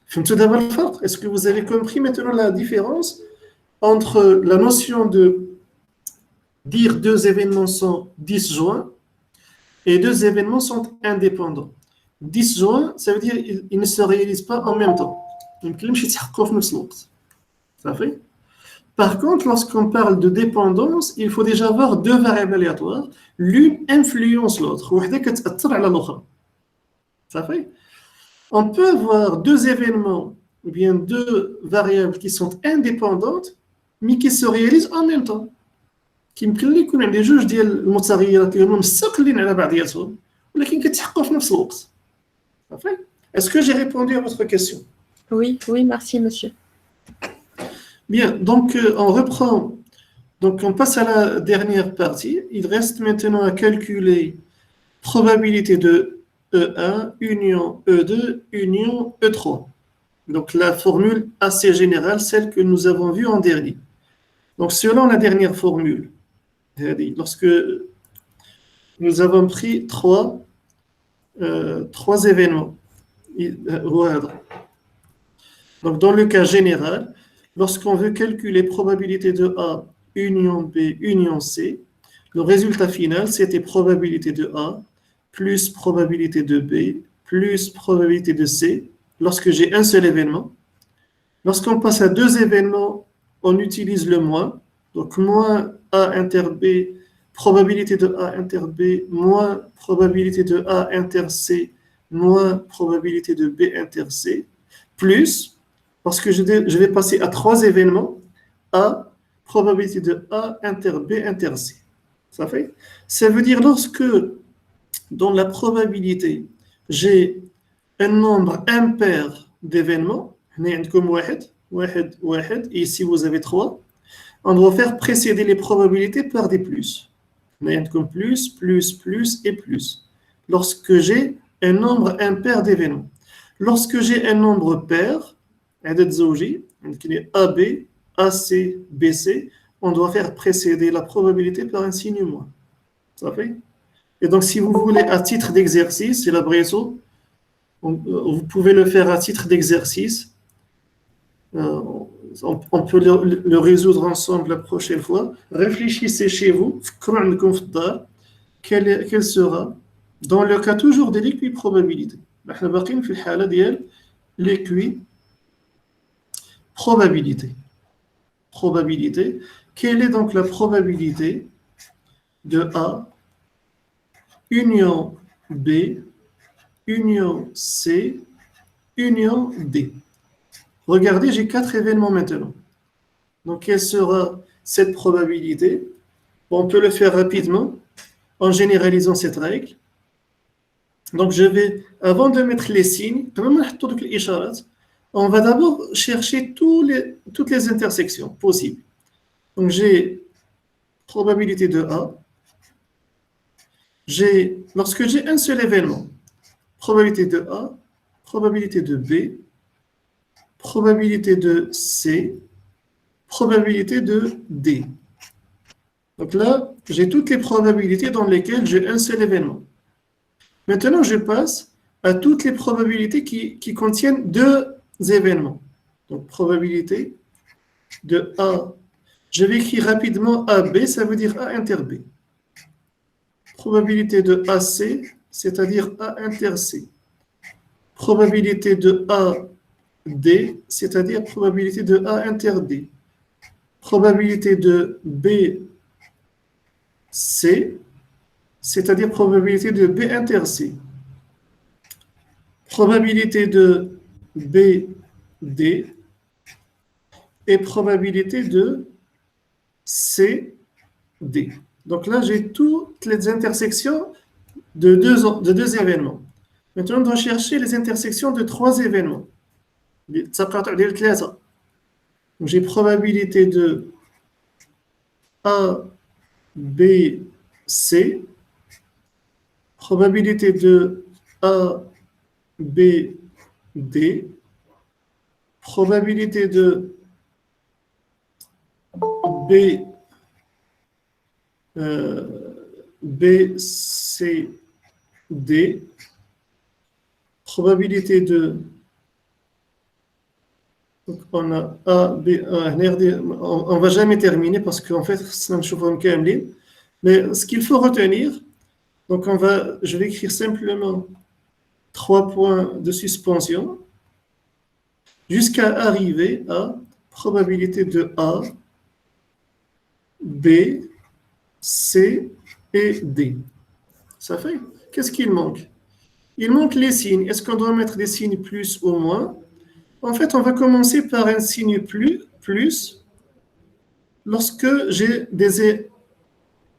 Speaker 1: فهمتوا دابا الفرق? Est-ce que vous avez compris maintenant la différence entre la notion de dire deux événements sont disjoints et deux événements sont indépendants. Disjoints, ça veut dire qu'ils ne se réalisent pas en même temps. Ça fait. Par contre, lorsqu'on parle de dépendance, il faut déjà avoir deux variables aléatoires. L'une influence l'autre. Ça fait. On peut avoir deux événements ou bien deux variables qui sont indépendantes mais qui se réalisent en même temps. كيمكن لي يكون عندي جوج ديال المتغيرات اللي هما مستقلين على بعضياتهم ولكن كيتحققوا في نفس الوقت. صافي. Est-ce que j'ai répondu à votre question?
Speaker 3: Oui, merci monsieur.
Speaker 1: Bien, donc on reprend. Donc on passe à la dernière partie. Il reste maintenant à calculer probabilité de E1 union E2 union E3. Donc la formule assez générale, celle que nous avons vue en dernier. Donc selon la dernière formule, lorsque nous avons pris trois événements, donc dans le cas général, lorsqu'on veut calculer probabilité de A union B union C, le résultat final c'était probabilité de A plus probabilité de B plus probabilité de C lorsque j'ai un seul événement. Lorsqu'on passe à deux événements, on utilise le moins. Donc, moins A inter B, probabilité de A inter B, moins probabilité de A inter C, moins probabilité de B inter C, plus, parce que je vais passer à trois événements, A, probabilité de A inter B inter C. Ça fait? Ça veut dire lorsque, dans la probabilité, j'ai un nombre impair d'événements, comme واحد, et ici vous avez 3, on doit faire précéder les probabilités par des plus. Comme plus, plus, plus et plus. Lorsque j'ai un nombre impair d'événements. Lorsque j'ai un nombre pair, AB, AC, BC, on doit faire précéder la probabilité par un signe moins. Ça fait? Et donc si vous voulez à titre d'exercice, c'est la Bresso, vous pouvez le faire à titre d'exercice. On peut le résoudre ensemble la prochaine fois. Réfléchissez chez vous. Quelle sera, dans le cas toujours de l'équiprobabilité, احنا باقيين في الحالة ديال l'équi-probabilité. Probabilité. Quelle est donc la probabilité de A union B union C union D? Regardez, j'ai 4 événements maintenant. Donc, quelle sera cette probabilité? Bon, on peut le faire rapidement en généralisant cette règle. Donc, je vais, avant de mettre les signes, on va d'abord chercher toutes les intersections possibles. Donc, j'ai probabilité de A. Lorsque j'ai un seul événement, probabilité de A, probabilité de B, probabilité de C, probabilité de D. Donc là, j'ai toutes les probabilités dans lesquelles j'ai un seul événement. Maintenant, je passe à toutes les probabilités qui contiennent deux événements. Donc, probabilité de A. Je vais écrire rapidement AB, ça veut dire A inter B. Probabilité de AC, c'est-à-dire A inter C. Probabilité de AD, c'est-à-dire probabilité de A inter D. Probabilité de BC, c'est-à-dire probabilité de B inter C. Probabilité de BD et probabilité de CD. Donc là, j'ai toutes les intersections de deux événements. Maintenant, on doit chercher les intersections de 3 événements. Donc, j'ai probabilité de A, B, C, probabilité de A, B, D, probabilité de B, B, C, D, probabilité de, donc on a A, B, on ne va jamais terminer parce qu'en fait, c'est un chevron kamlin. Mais ce qu'il faut retenir, donc je vais écrire simplement 3 points de suspension jusqu'à arriver à probabilité de A, B, C et D. Ça fait? Qu'est-ce qu'il manque? Il manque les signes. Est-ce qu'on doit mettre des signes plus ou moins? En fait, on va commencer par un signe plus lorsque j'ai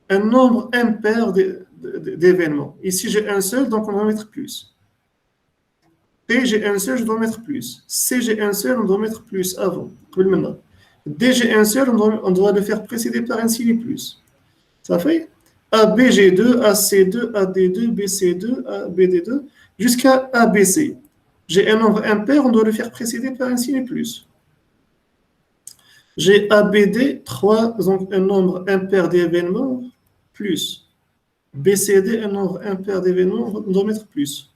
Speaker 1: un nombre impair d'événements. Ici, j'ai un seul, donc on va mettre plus. P, j'ai un seul, je dois mettre plus. C, j'ai un seul, on doit mettre plus avant. D, j'ai un seul, on doit le faire précéder par un signe plus. Ça fait? AB, j'ai 2, AC2, AD2, BC2, ABD2, jusqu'à ABC. J'ai un nombre impair, on doit le faire précéder par un signe plus. J'ai ABD, 3, donc un nombre impair d'événements, plus. BCD, un nombre impair d'événements, on doit mettre plus.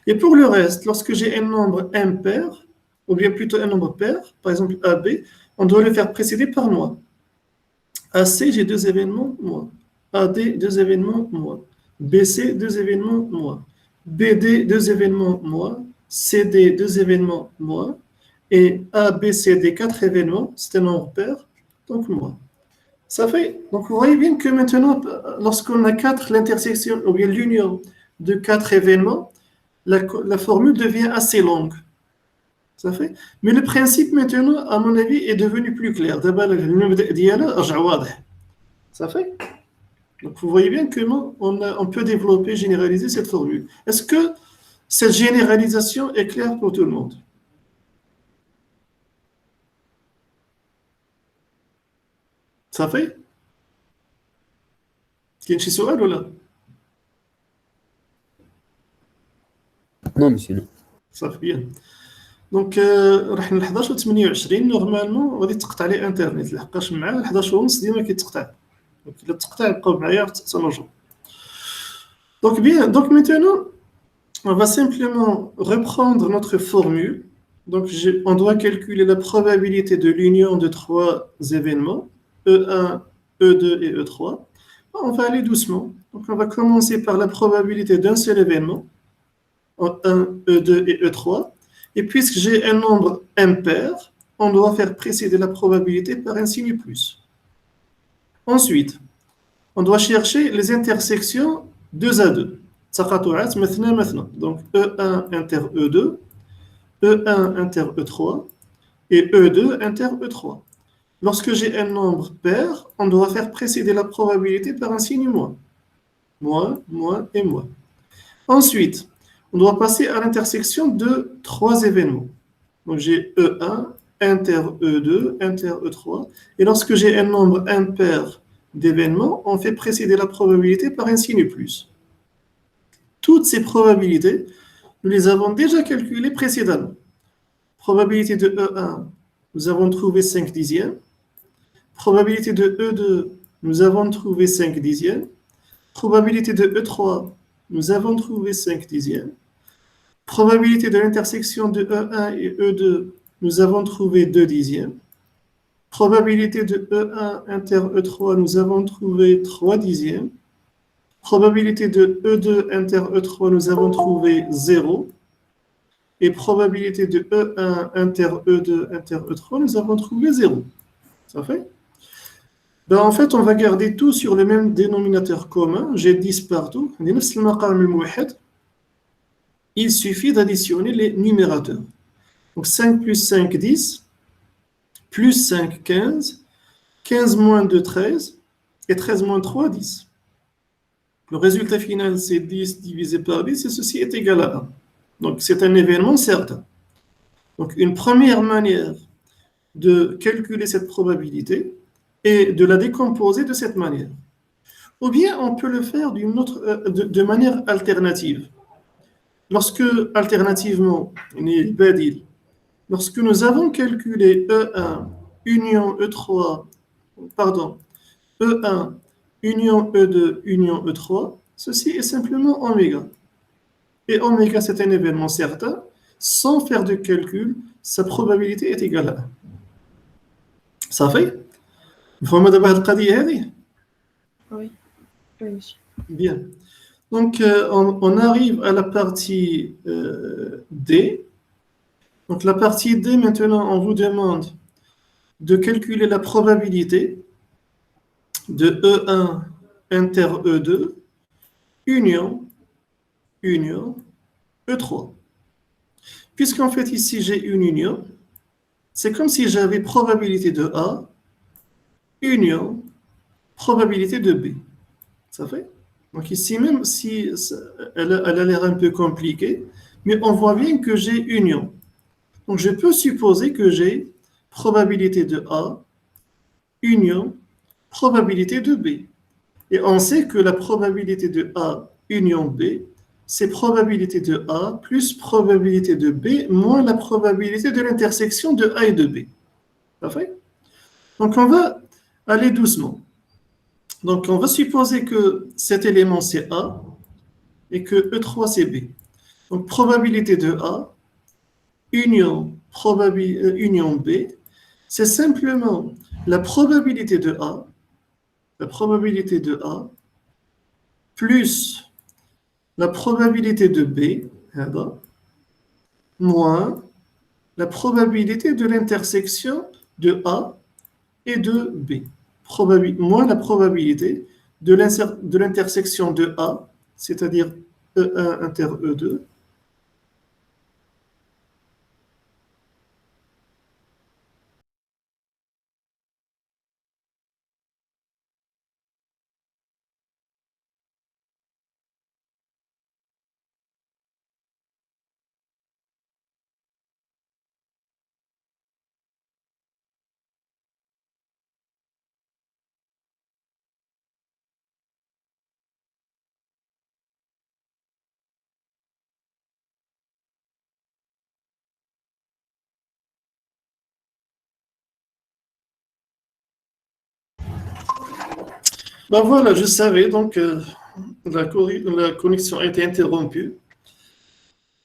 Speaker 1: Et pour le reste, lorsque j'ai un nombre impair, ou bien plutôt un nombre pair, par exemple AB, on doit le faire précéder par moi. AC, j'ai 2 événements, moi. AD, 2 événements, moi. BC, 2 événements, moi. BD, 2 événements, moi. CD, 2 événements, moi. Et ABCD, 4 événements, c'est un nombre pair, donc moi. Ça fait, donc vous voyez bien que maintenant, lorsqu'on a l'intersection, ou bien l'union de 4 événements, la formule devient assez longue. Ça fait. Mais le principe maintenant, à mon avis, est devenu plus clair. D'abord, ça fait. Donc vous voyez bien comment on peut développer, généraliser cette formule. Est-ce que cette généralisation est claire pour tout le monde? Ça fait? كاين شي سؤال ولا؟
Speaker 5: Non, monsieur, non.
Speaker 1: صافي بيان. دونك راح ل 11:28 نورمالمون غادي تقطع لي انترنيت لحقاش مع 11:30 ديما كيتقطع. دونك الا تقطع بقاو معايا حتى نرجعوا. Donc bien, donc maintenant on va simplement reprendre notre formule. Donc on doit calculer la probabilité de l'union de 3 événements, E1, E2 et E3. On va aller doucement. Donc on va commencer par la probabilité d'un seul événement. E1, E2 et E3. Et puisque j'ai un nombre impair, on doit faire précéder la probabilité par un signe plus. Ensuite, on doit chercher les intersections 2 à 2. Donc E1 inter E2, E1 inter E3 et E2 inter E3. Lorsque j'ai un nombre pair, on doit faire précéder la probabilité par un signe moins. Moins, moins et moins. Ensuite, on doit passer à l'intersection de 3 événements. Donc j'ai E1 inter E2 inter E3. Et lorsque j'ai un nombre impair d'événements, on fait précéder la probabilité par un signe plus. Toutes ces probabilités, nous les avons déjà calculées précédemment. Probabilité de E1, nous avons trouvé 5 dixièmes. Probabilité de E2, nous avons trouvé 5 dixièmes. Probabilité de E3, nous avons trouvé 5 dixièmes. Probabilité de l'intersection de E1 et E2, nous avons trouvé 2 dixièmes. Probabilité de E1 inter E3, nous avons trouvé 3 dixièmes. Probabilité de E2 inter E3, nous avons trouvé 0. Et probabilité de E1 inter E2 inter E3, nous avons trouvé 0. Ça fait? Ben, en fait, on va garder tout sur le même dénominateur commun. J'ai 10 partout. Il suffit d'additionner les numérateurs. Donc 5 plus 5, 10. Plus 5, 15. 15 moins 2, 13. Et 13 moins 3, 10. Le résultat final, c'est 10 divisé par 10. Et ceci est égal à 1. Donc c'est un événement certain. Donc une première manière de calculer cette probabilité est de la décomposer de cette manière. Ou bien on peut le faire de manière alternative. Lorsque, alternativement, lorsque nous avons calculé E1 union E3, pardon, E1 union E2 union E3, ceci est simplement oméga. Et oméga, c'est un événement certain. Sans faire de calcul, sa probabilité est égale à 1. Ça fait? مفهومة دابا هاد القضية هذه؟
Speaker 3: Oui, oui, monsieur.
Speaker 1: Bien. Donc, on arrive à la partie D. Donc, la partie D, maintenant, on vous demande de calculer la probabilité de E1 inter E2 union E3. Puisqu'en fait, ici, j'ai une union, c'est comme si j'avais probabilité de A union probabilité de B. Ça fait? Donc ici, même si elle a l'air un peu compliquée, mais on voit bien que j'ai union. Donc je peux supposer que j'ai probabilité de A union probabilité de B. Et on sait que la probabilité de A union B, c'est probabilité de A plus probabilité de B moins la probabilité de l'intersection de A et de B. Ça fait? Donc on va aller doucement. Donc, on va supposer que cet élément, c'est A et que E3, c'est B. Donc, probabilité de A, union B, c'est simplement la probabilité de A plus la probabilité de B, moins la probabilité de l'intersection de A et de B. Moins la probabilité de l'intersection de A, c'est-à-dire E1 inter E2, ben voilà, je savais, donc la connexion a été interrompue.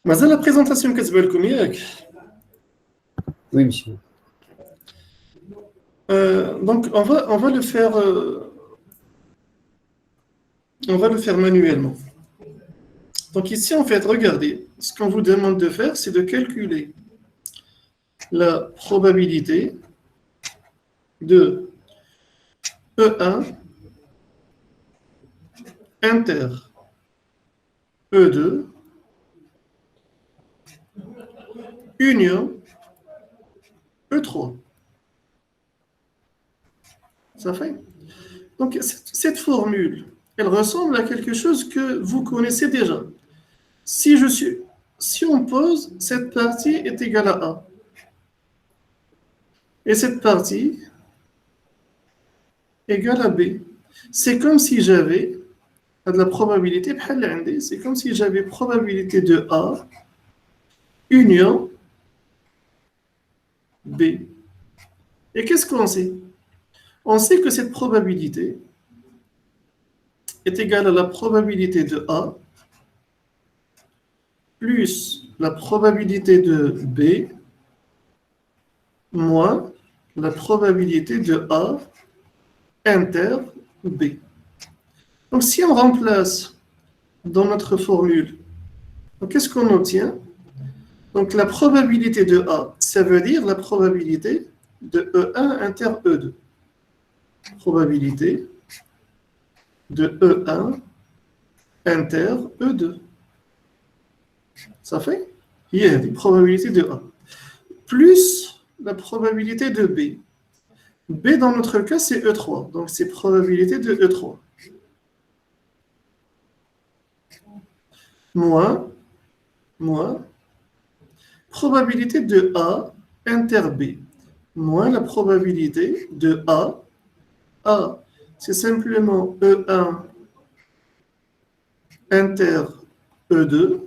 Speaker 1: Mais la présentation que
Speaker 5: Oui, monsieur.
Speaker 1: donc on va le faire manuellement. Donc ici, en fait, regardez, ce qu'on vous demande de faire, c'est de calculer la probabilité de E1 inter E2 union E3. Ça fait? Donc, cette formule, elle ressemble à quelque chose que vous connaissez déjà. Si on pose cette partie est égale à A, et cette partie égale à B, c'est comme si j'avais de la probabilité, c'est comme si j'avais probabilité de A union B. Et qu'est-ce qu'on sait? On sait que cette probabilité est égale à la probabilité de A plus la probabilité de B moins la probabilité de A inter B. Donc si on remplace dans notre formule, qu'est-ce qu'on obtient? Donc la probabilité de A, ça veut dire la probabilité de E1 inter E2. Probabilité de E1 inter E2. Ça fait? Il y a une probabilité de A. Plus la probabilité de B. B dans notre cas, c'est E3. Donc c'est probabilité de E3. Moins probabilité de A inter B. Moins la probabilité de A. A, c'est simplement E1 inter E2.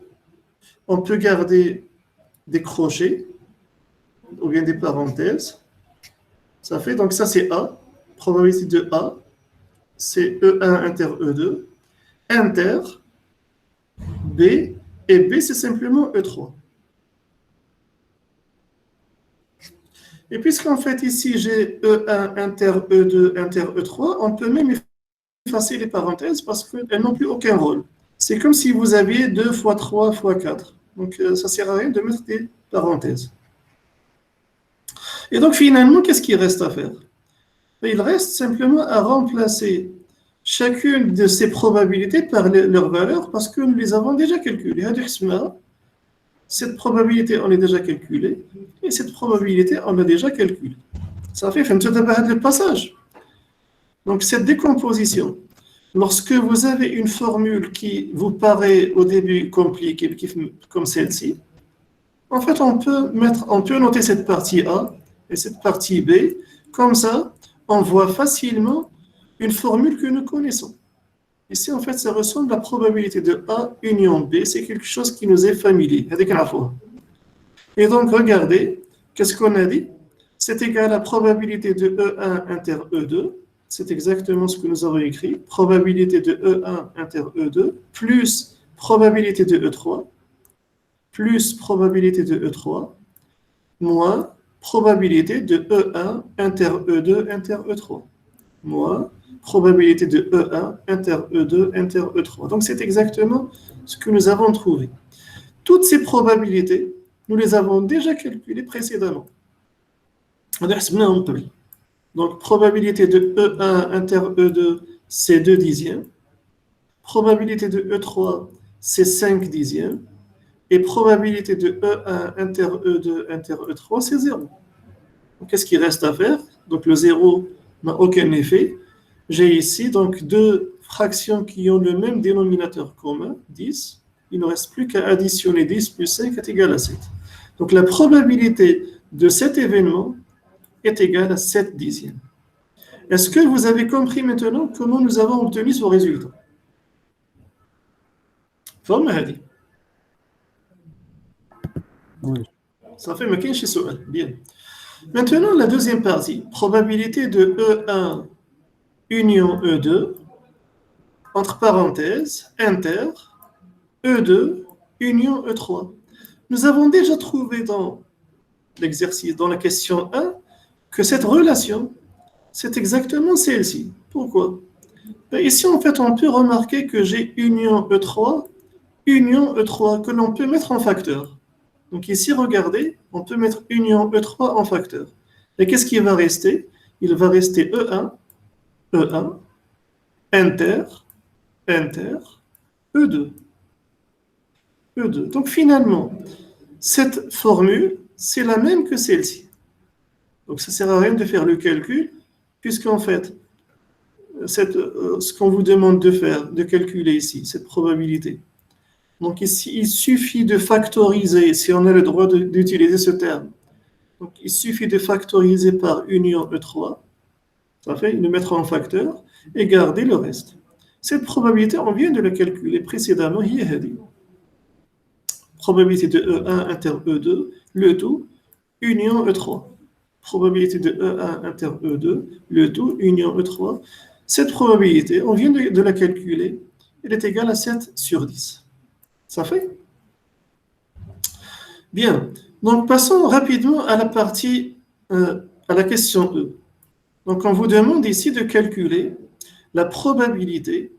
Speaker 1: On peut garder des crochets ou bien des parenthèses. Ça fait, donc ça c'est A. Probabilité de A, c'est E1 inter E2. Inter B, et B c'est simplement E3. Et puisqu'en fait ici j'ai E1 inter E2 inter E3, on peut même effacer les parenthèses parce qu'elles n'ont plus aucun rôle. C'est comme si vous aviez 2 fois 3 fois 4. Donc ça ne sert à rien de mettre des parenthèses. Et donc finalement, qu'est-ce qu'il reste à faire? Il reste simplement à remplacer chacune de ces probabilités par leur valeur parce que nous les avons déjà calculées. Cette probabilité, on l'a déjà calculée, et cette probabilité, on l'a déjà calculée. Ça fait le passage. Donc, cette décomposition, lorsque vous avez une formule qui vous paraît au début compliquée, comme celle-ci, en fait, on peut noter cette partie A et cette partie B. Comme ça, on voit facilement une formule que nous connaissons. Ici, en fait, ça ressemble à la probabilité de A union B. C'est quelque chose qui nous est familier. Et donc, regardez, qu'est-ce qu'on a dit? C'est égal à la probabilité de E1 inter E2. C'est exactement ce que nous avons écrit. Probabilité de E1 inter E2 plus probabilité de E3 plus probabilité de E3 moins probabilité de E1 inter E2 inter E3 moins probabilité de E1 inter E2 inter E3. Donc c'est exactement ce que nous avons trouvé. Toutes ces probabilités, nous les avons déjà calculées précédemment. Donc probabilité de E1 inter E2, c'est 2 dixièmes. Probabilité de E3, c'est 5 dixièmes. Et probabilité de E1 inter E2 inter E3, c'est 0. Donc qu'est-ce qu'il reste à faire? Donc le 0 n'a aucun effet. J'ai ici donc deux fractions qui ont le même dénominateur commun, 10. Il ne reste plus qu'à additionner 10 plus 5 est égal à 7. Donc la probabilité de cet événement est égale à 7 dixièmes. Est-ce que vous avez compris maintenant comment nous avons obtenu ce résultat?
Speaker 5: Oui.
Speaker 1: Ça fait ma chez Soal. Bien. Maintenant, la deuxième partie, probabilité de E1 union E2, entre parenthèses, inter, E2 union E3. Nous avons déjà trouvé dans l'exercice, dans la question 1, que cette relation, c'est exactement celle-ci. Pourquoi? Ici, en fait, on peut remarquer que j'ai union E3 union E3 que l'on peut mettre en facteur. Donc ici, regardez, on peut mettre union E3 en facteur. Et qu'est-ce qui va rester? Il va rester E1, E1, inter, inter, E2. E2. Donc finalement, cette formule, c'est la même que celle-ci. Donc ça ne sert à rien de faire le calcul, puisqu'en fait, ce qu'on vous demande de faire, de calculer ici, cette probabilité. Donc ici, il suffit de factoriser, si on a le droit d'utiliser ce terme. Donc il suffit de factoriser par union E3, ça fait, le mettre en facteur, et garder le reste. Cette probabilité, on vient de la calculer précédemment, probabilité de E1 inter E2, le tout, union E3. Probabilité de E1 inter E2, le tout, union E3. Cette probabilité, on vient de la calculer, elle est égale à 7 sur 10. Ça fait? Bien. Donc, passons rapidement à la partie, à la question E. Donc, on vous demande ici de calculer la probabilité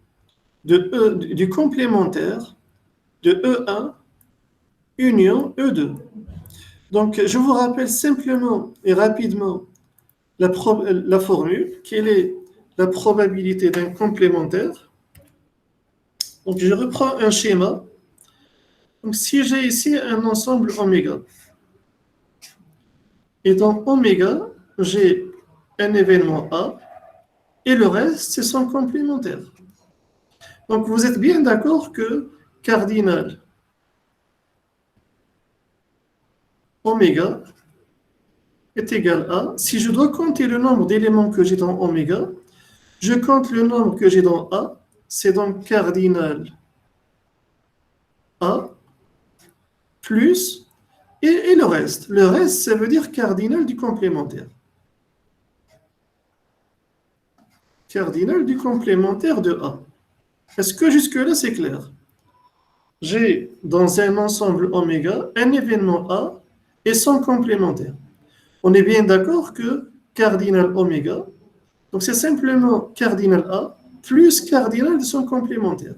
Speaker 1: du complémentaire de E1 union E2. Donc, je vous rappelle simplement et rapidement la formule. Quelle est la probabilité d'un complémentaire? Donc, je reprends un schéma. Donc, si j'ai ici un ensemble oméga, et dans oméga, j'ai un événement A, et le reste, c'est son complémentaire. Donc, vous êtes bien d'accord que cardinal oméga est égal à, si je dois compter le nombre d'éléments que j'ai dans oméga, je compte le nombre que j'ai dans A, c'est donc cardinal A plus, et le reste. Le reste, ça veut dire cardinal du complémentaire. Cardinal du complémentaire de A. Est-ce que jusque-là, c'est clair? J'ai dans un ensemble oméga un événement A et son complémentaire. On est bien d'accord que cardinal oméga, donc c'est simplement cardinal A plus cardinal de son complémentaire.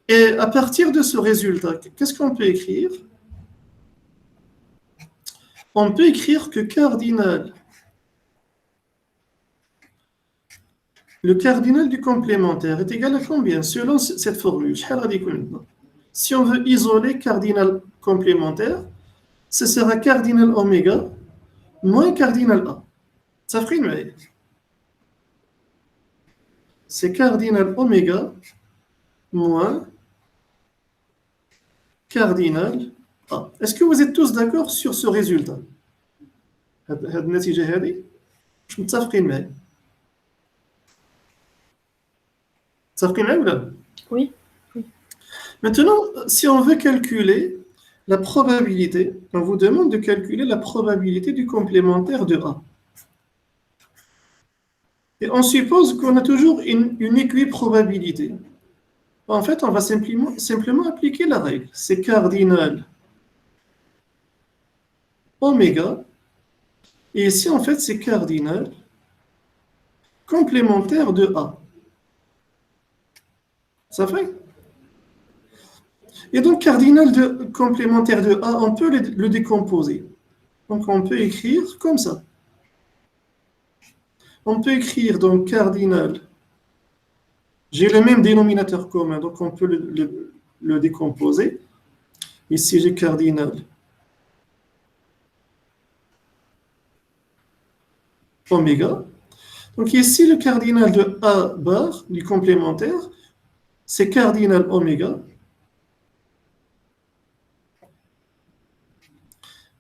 Speaker 1: Et à partir de ce résultat, qu'est-ce qu'on peut écrire? On peut écrire que le cardinal du complémentaire est égal à combien? Selon cette formule. Si on veut isoler cardinal complémentaire, ce sera cardinal oméga moins cardinal A. Ça ferait une maille. C'est cardinal oméga moins cardinal A. Est-ce que vous êtes tous d'accord sur ce résultat? هذه النتيجة هذه مش متفقين معي. متفقين معي ولا؟
Speaker 3: Oui.
Speaker 1: Maintenant, si on veut calculer la probabilité, on vous demande de calculer la probabilité du complémentaire de A. Et on suppose qu'on a toujours une équiprobabilité. En fait, on va simplement appliquer la règle. C'est cardinal oméga. Et ici, en fait, c'est cardinal complémentaire de A. Ça fait? Et donc, cardinal complémentaire de A, on peut le décomposer. Donc, on peut écrire comme ça. On peut écrire donc cardinal. J'ai le même dénominateur commun, donc on peut le décomposer. Ici, j'ai cardinal oméga. Donc ici, le cardinal de A bar, du complémentaire, c'est cardinal oméga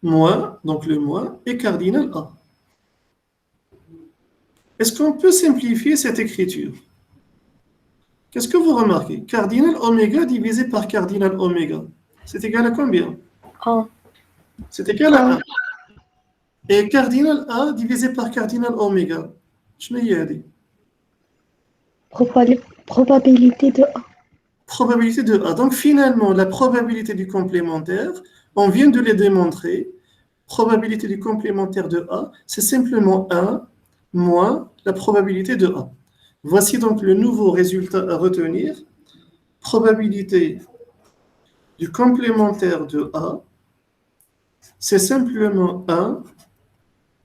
Speaker 1: moins, donc le moins, et cardinal A. Est-ce qu'on peut simplifier cette écriture? Qu'est-ce que vous remarquez? Cardinal oméga divisé par cardinal oméga, c'est égal à combien?
Speaker 3: 1.
Speaker 1: C'est égal à 1. Et cardinal A divisé par cardinal oméga, je n'ai dit.
Speaker 2: Probabilité de A.
Speaker 1: Probabilité de A. Donc finalement, la probabilité du complémentaire, on vient de les démontrer. Probabilité du complémentaire de A, c'est simplement 1 moins la probabilité de A. Voici donc le nouveau résultat à retenir. Probabilité du complémentaire de A, c'est simplement 1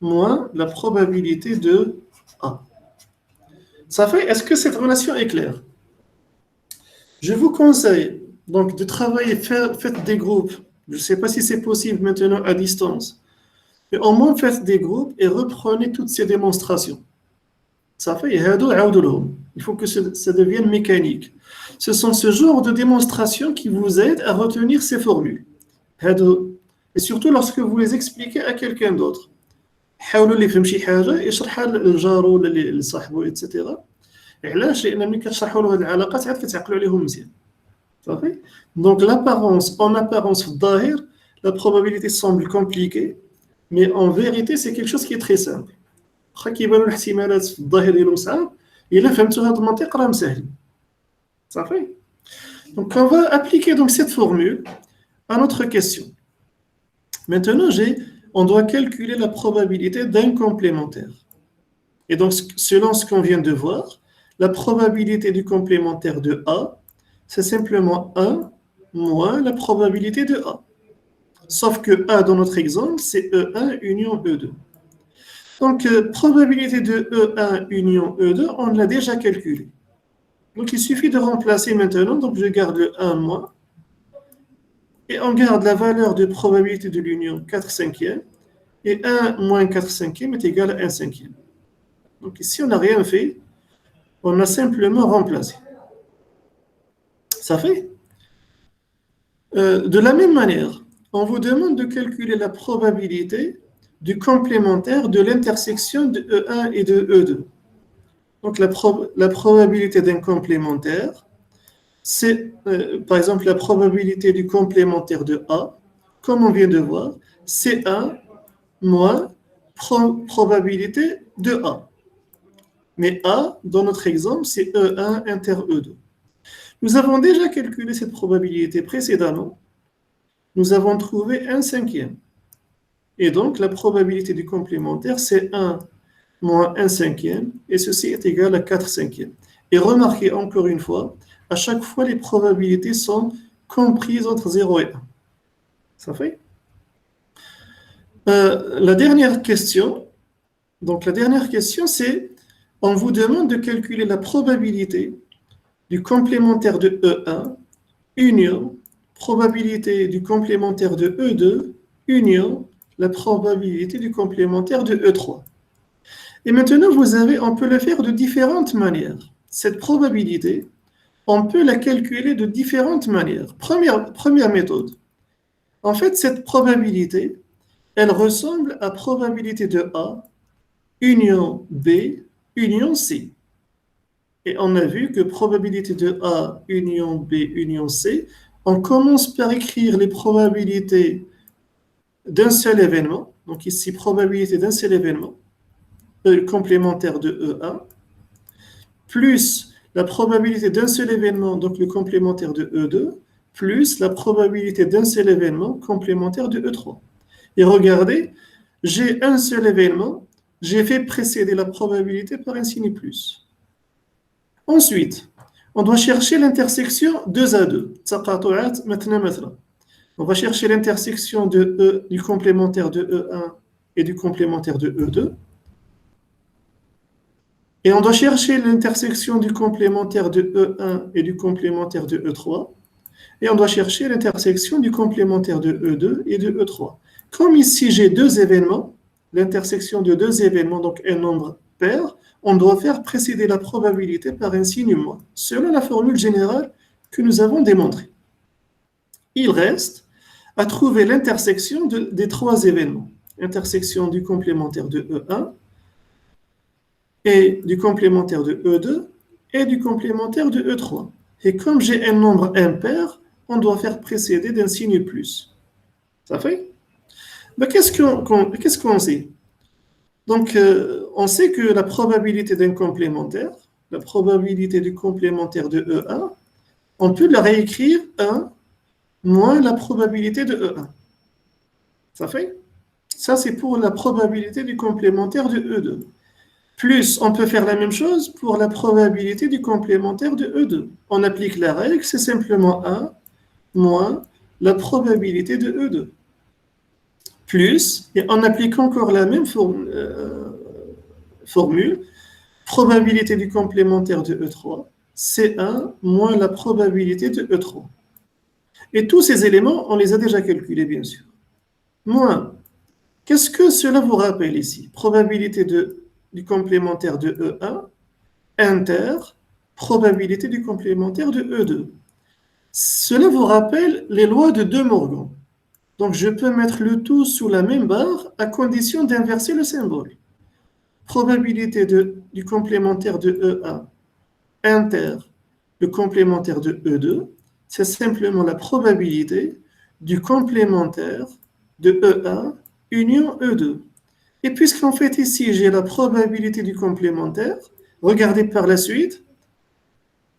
Speaker 1: moins la probabilité de A. Ça fait, est-ce que cette relation est claire? Je vous conseille donc de travailler, faites des groupes. Je ne sais pas si c'est possible maintenant à distance. Mais au moins faites des groupes et reprenez toutes ces démonstrations. Ça fait, il faut que ça devienne mécanique. Ce sont ce genre de démonstrations qui vous aident à retenir ces formules. Et surtout lorsque vous les expliquez à quelqu'un d'autre. حاولوا اللي يفهم شي حاجه يشرحها لجارو ولا لصاحبه ايتترا. علاش؟ لان ملي كتشرحوا له هذه العلاقات عاد كتعقلوا عليهم مزيان. صافي. Donc l'apparence, en apparence في الظاهر, la probabilité semble compliquée, mais en vérité c'est quelque chose qui est très simple. واخا كيبانوا الاحتمالات في الظاهر ديالهم صعاب، الا فهمتوا هذا المنطق راه مسهل. صافي. Donc on va appliquer donc cette formule à notre question. Maintenant on doit calculer la probabilité d'un complémentaire. Et donc, selon ce qu'on vient de voir, la probabilité du complémentaire de A, c'est simplement 1 moins la probabilité de A. Sauf que A, dans notre exemple, c'est E1 union E2. Donc, probabilité de E1 union E2, on l'a déjà calculée. Donc, il suffit de remplacer maintenant. Donc, je garde le 1 moins. Et on garde la valeur de probabilité de l'union 4 cinquièmes. Et 1 moins 4 cinquièmes est égal à 1 cinquième. Donc ici, on n'a rien fait. On a simplement remplacé. Ça fait. De la même manière, on vous demande de calculer la probabilité du complémentaire de l'intersection de E1 et de E2. Donc la probabilité d'un complémentaire, c'est par exemple la probabilité du complémentaire de A, comme on vient de voir, c'est 1 moins probabilité de A. Mais A, dans notre exemple, c'est E1 inter E2. Nous avons déjà calculé cette probabilité précédemment. Nous avons trouvé 1 cinquième. Et donc, la probabilité du complémentaire, c'est 1 moins 1 cinquième. Et ceci est égal à 4 cinquièmes. Et remarquez encore une fois, à chaque fois, les probabilités sont comprises entre 0 et 1. Ça fait? La dernière question, c'est, on vous demande de calculer la probabilité du complémentaire de E1 union probabilité du complémentaire de E2 union la probabilité du complémentaire de E3. Et maintenant, on peut le faire de différentes manières. Cette probabilité, on peut la calculer de différentes manières. Première méthode. En fait, cette probabilité, elle ressemble à probabilité de A union B union C. Et on a vu que probabilité de A union B union C, on commence par écrire les probabilités d'un seul événement. Donc ici, probabilité d'un seul événement, E complémentaire de E1, plus la probabilité d'un seul événement, donc le complémentaire de E2, plus la probabilité d'un seul événement complémentaire de E3. Et regardez, j'ai un seul événement, j'ai fait précéder la probabilité par un signe plus. Ensuite, on doit chercher l'intersection 2 à 2. On va chercher l'intersection du complémentaire de E1 et du complémentaire de E2. Et on doit chercher l'intersection du complémentaire de E1 et du complémentaire de E3. Et on doit chercher l'intersection du complémentaire de E2 et de E3. Comme ici j'ai deux événements, l'intersection de deux événements, donc un nombre pair, on doit faire précéder la probabilité par un signe moins, selon la formule générale que nous avons démontrée. Il reste à trouver l'intersection des trois événements. Intersection du complémentaire de E1 et du complémentaire de E2 et du complémentaire de E3. Et comme j'ai un nombre impair, on doit faire précéder d'un signe plus. Ça fait? Ben, qu'est-ce qu'on sait? Donc, on sait que la probabilité d'un complémentaire, la probabilité du complémentaire de E1, on peut la réécrire 1 moins la probabilité de E1. Ça fait? Ça, c'est pour la probabilité du complémentaire de E2. Plus, on peut faire la même chose pour la probabilité du complémentaire de E2. On applique la règle, c'est simplement 1 moins la probabilité de E2. Plus, et en appliquant encore la même formule, probabilité du complémentaire de E3, C1 moins la probabilité de E3. Et tous ces éléments, on les a déjà calculés, bien sûr. Moins, qu'est-ce que cela vous rappelle ici? Probabilité du complémentaire de E1, inter, probabilité du complémentaire de E2. Cela vous rappelle les lois de De Morgan. Donc, je peux mettre le tout sous la même barre à condition d'inverser le symbole. Probabilité du complémentaire de E1 inter le complémentaire de E2, c'est simplement la probabilité du complémentaire de E1 union E2. Et puisqu'en fait ici j'ai la probabilité du complémentaire, regardez par la suite,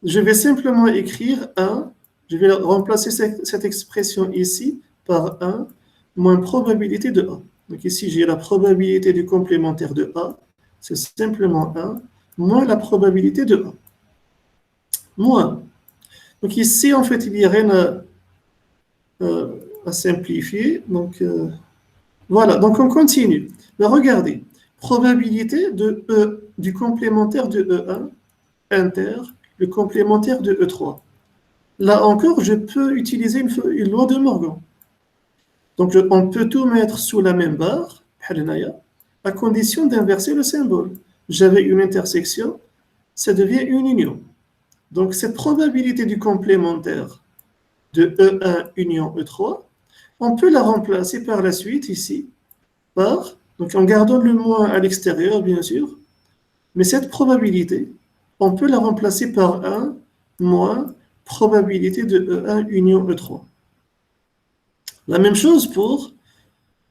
Speaker 1: je vais simplement écrire 1, je vais remplacer cette expression ici par 1 moins probabilité de A. Donc ici j'ai la probabilité du complémentaire de A, c'est simplement 1 moins la probabilité de A. Moins. Donc ici, en fait, il n'y a rien à simplifier. Donc voilà, donc on continue. Mais regardez, probabilité de E, du complémentaire de E1, inter, le complémentaire de E3. Là encore, je peux utiliser une loi de Morgan. Donc on peut tout mettre sous la même barre, à condition d'inverser le symbole. J'avais une intersection, ça devient une union. Donc, cette probabilité du complémentaire de E1 union E3, on peut la remplacer par la suite ici par, donc en gardant le moins à l'extérieur, bien sûr, mais cette probabilité, on peut la remplacer par 1 moins probabilité de E1 union E3. La même chose pour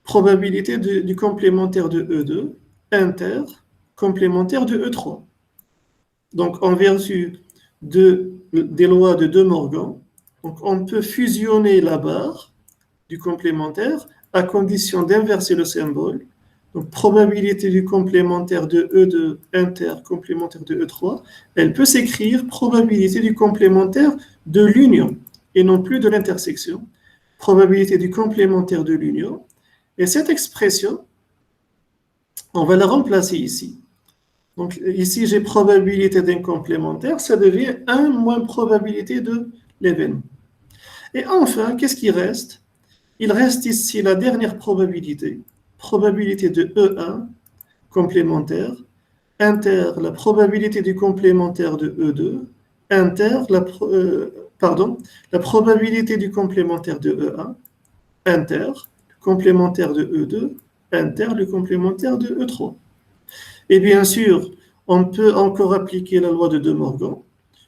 Speaker 1: probabilité du complémentaire de E2, inter, complémentaire de E3. Donc, en vertu des lois de De Morgan, donc on peut fusionner la barre du complémentaire à condition d'inverser le symbole. Donc, probabilité du complémentaire de E2 inter complémentaire de E3, elle peut s'écrire probabilité du complémentaire de l'union et non plus de l'intersection. Probabilité du complémentaire de l'union. Et cette expression, on va la remplacer ici. Donc ici, j'ai probabilité d'un complémentaire, ça devient 1 moins probabilité de l'événement. Et enfin, qu'est-ce qui reste? Il reste ici la dernière probabilité, probabilité de E1 complémentaire, inter la probabilité du complémentaire de E2, inter la probabilité du complémentaire de E1, inter complémentaire de E2, inter le complémentaire de E3. Et bien sûr, on peut encore appliquer la loi de De Morgan,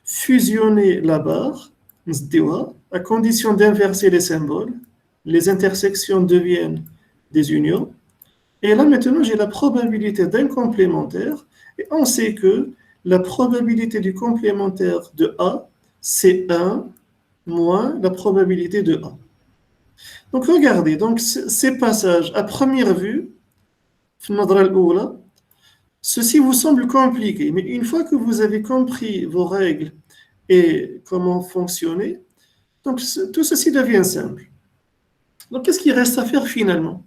Speaker 1: fusionner la barre, à condition d'inverser les symboles, les intersections deviennent des unions. Et là maintenant, j'ai la probabilité d'un complémentaire, et on sait que la probabilité du complémentaire de A, c'est 1 moins la probabilité de A. Donc regardez, donc ces passages, à première vue, ceci vous semble compliqué, mais une fois que vous avez compris vos règles et comment fonctionner, donc tout ceci devient simple. Donc qu'est-ce qu'il reste à faire finalement?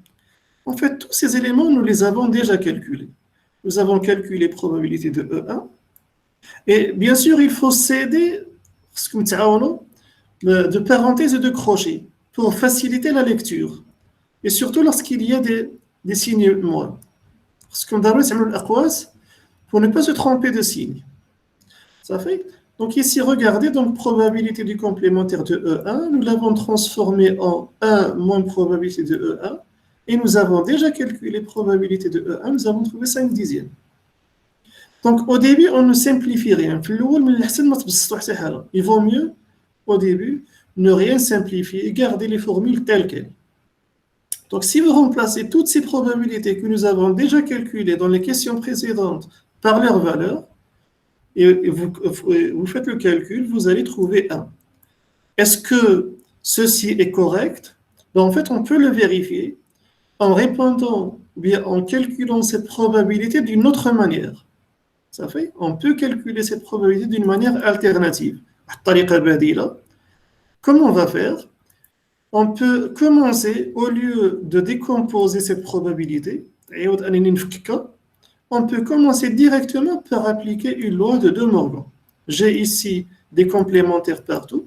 Speaker 1: En fait, tous ces éléments, nous les avons déjà calculés. Nous avons calculé la probabilité de E1. Et bien sûr, il faut s'aider de parenthèses et de crochets pour faciliter la lecture. Et surtout lorsqu'il y a des signes moins. Parce qu'on doit pour ne pas se tromper de signe. Ça fait? Donc ici, regardez, donc probabilité du complémentaire de E1, nous l'avons transformé en 1 moins probabilité de E1, et nous avons déjà calculé probabilité de E1, nous avons trouvé 5 dixièmes. Donc au début, on ne simplifie rien. Il vaut mieux, au début, ne rien simplifier et garder les formules telles quelles. Donc, si vous remplacez toutes ces probabilités que nous avons déjà calculées dans les questions précédentes par leur valeur, et vous faites le calcul, vous allez trouver 1. Est-ce que ceci est correct? En fait, on peut le vérifier en répondant, bien en calculant cette probabilité d'une autre manière. Ça fait? On peut calculer cette probabilité d'une manière alternative. Comment on va faire? on peut commencer, au lieu de décomposer cette probabilité, on peut commencer directement par appliquer une loi de De Morgan. J'ai ici des complémentaires partout.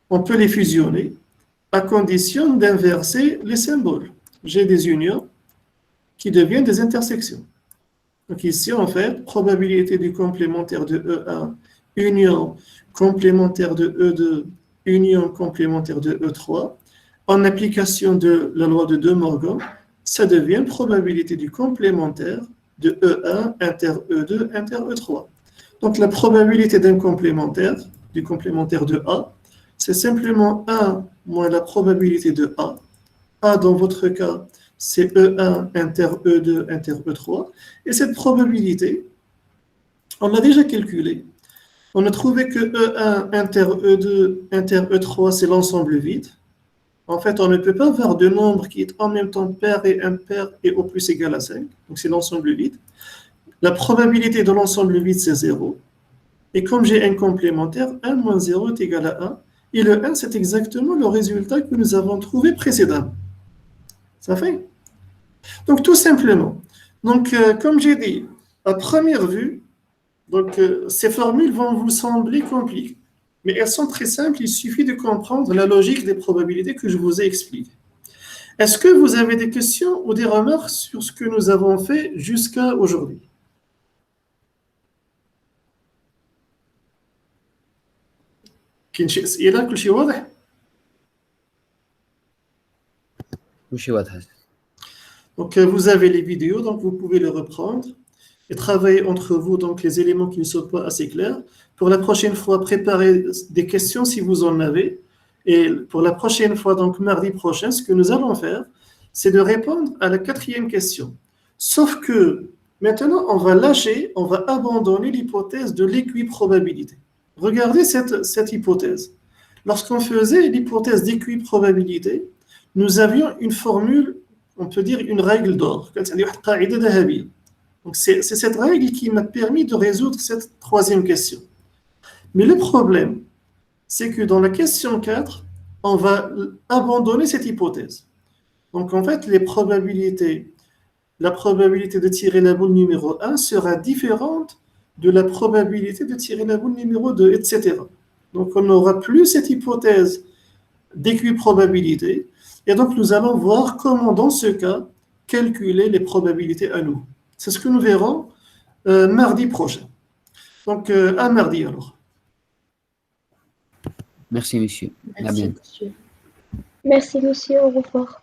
Speaker 1: On peut les fusionner à condition d'inverser les symboles. J'ai des unions qui deviennent des intersections. Donc ici, en fait, probabilité du complémentaire de E1, union complémentaire de E2, union complémentaire de E3, en application de la loi de De Morgan, ça devient probabilité du complémentaire de E1 inter E2 inter E3. Donc la probabilité d'un complémentaire, du complémentaire de A, c'est simplement 1 moins la probabilité de A. A, dans votre cas, c'est E1 inter E2 inter E3. Et cette probabilité, on l'a déjà calculée. On a trouvé que E1 inter E2 inter E3, c'est l'ensemble vide. En fait, on ne peut pas avoir deux nombres qui est en même temps pair et impair et au plus égal à 5. Donc, c'est l'ensemble vide. La probabilité de l'ensemble vide, c'est 0. Et comme j'ai un complémentaire, 1 moins 0 est égal à 1. Et le 1, c'est exactement le résultat que nous avons trouvé précédemment. Ça fait? Donc, tout simplement. Donc, comme j'ai dit, à première vue, donc, ces formules vont vous sembler compliquées. Mais elles sont très simples, il suffit de comprendre la logique des probabilités que je vous ai expliquées. Est-ce que vous avez des questions ou des remarques sur ce que nous avons fait jusqu'à aujourd'hui? كاين شي أسئلة؟ كل شيء واضح؟
Speaker 5: وشي واضحة.
Speaker 1: Donc, vous avez les vidéos, donc vous pouvez les reprendre et travailler entre vous donc les éléments qui ne sont pas assez clairs. Pour la prochaine fois, préparez des questions si vous en avez. Et pour la prochaine fois, donc mardi prochain, ce que nous allons faire, c'est de répondre à la 4e question. Sauf que maintenant, on va lâcher, on va abandonner l'hypothèse de l'équiprobabilité. Regardez cette hypothèse. Lorsqu'on faisait l'hypothèse d'équiprobabilité, nous avions une formule, on peut dire une règle d'or. Donc c'est cette règle qui m'a permis de résoudre cette 3e question. Mais le problème, c'est que dans la question 4, on va abandonner cette hypothèse. Donc en fait, la probabilité de tirer la boule numéro 1 sera différente de la probabilité de tirer la boule numéro 2, etc. Donc on n'aura plus cette hypothèse d'équiprobabilité. Et donc nous allons voir comment, dans ce cas, calculer les probabilités à nouveau. C'est ce que nous verrons mardi prochain. Donc à mardi alors.
Speaker 5: Merci, monsieur. À
Speaker 3: Merci,
Speaker 5: bientôt.
Speaker 3: monsieur.
Speaker 6: Merci, monsieur. Au revoir.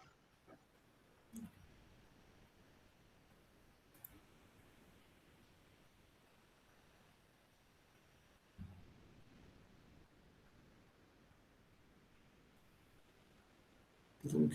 Speaker 1: Donc,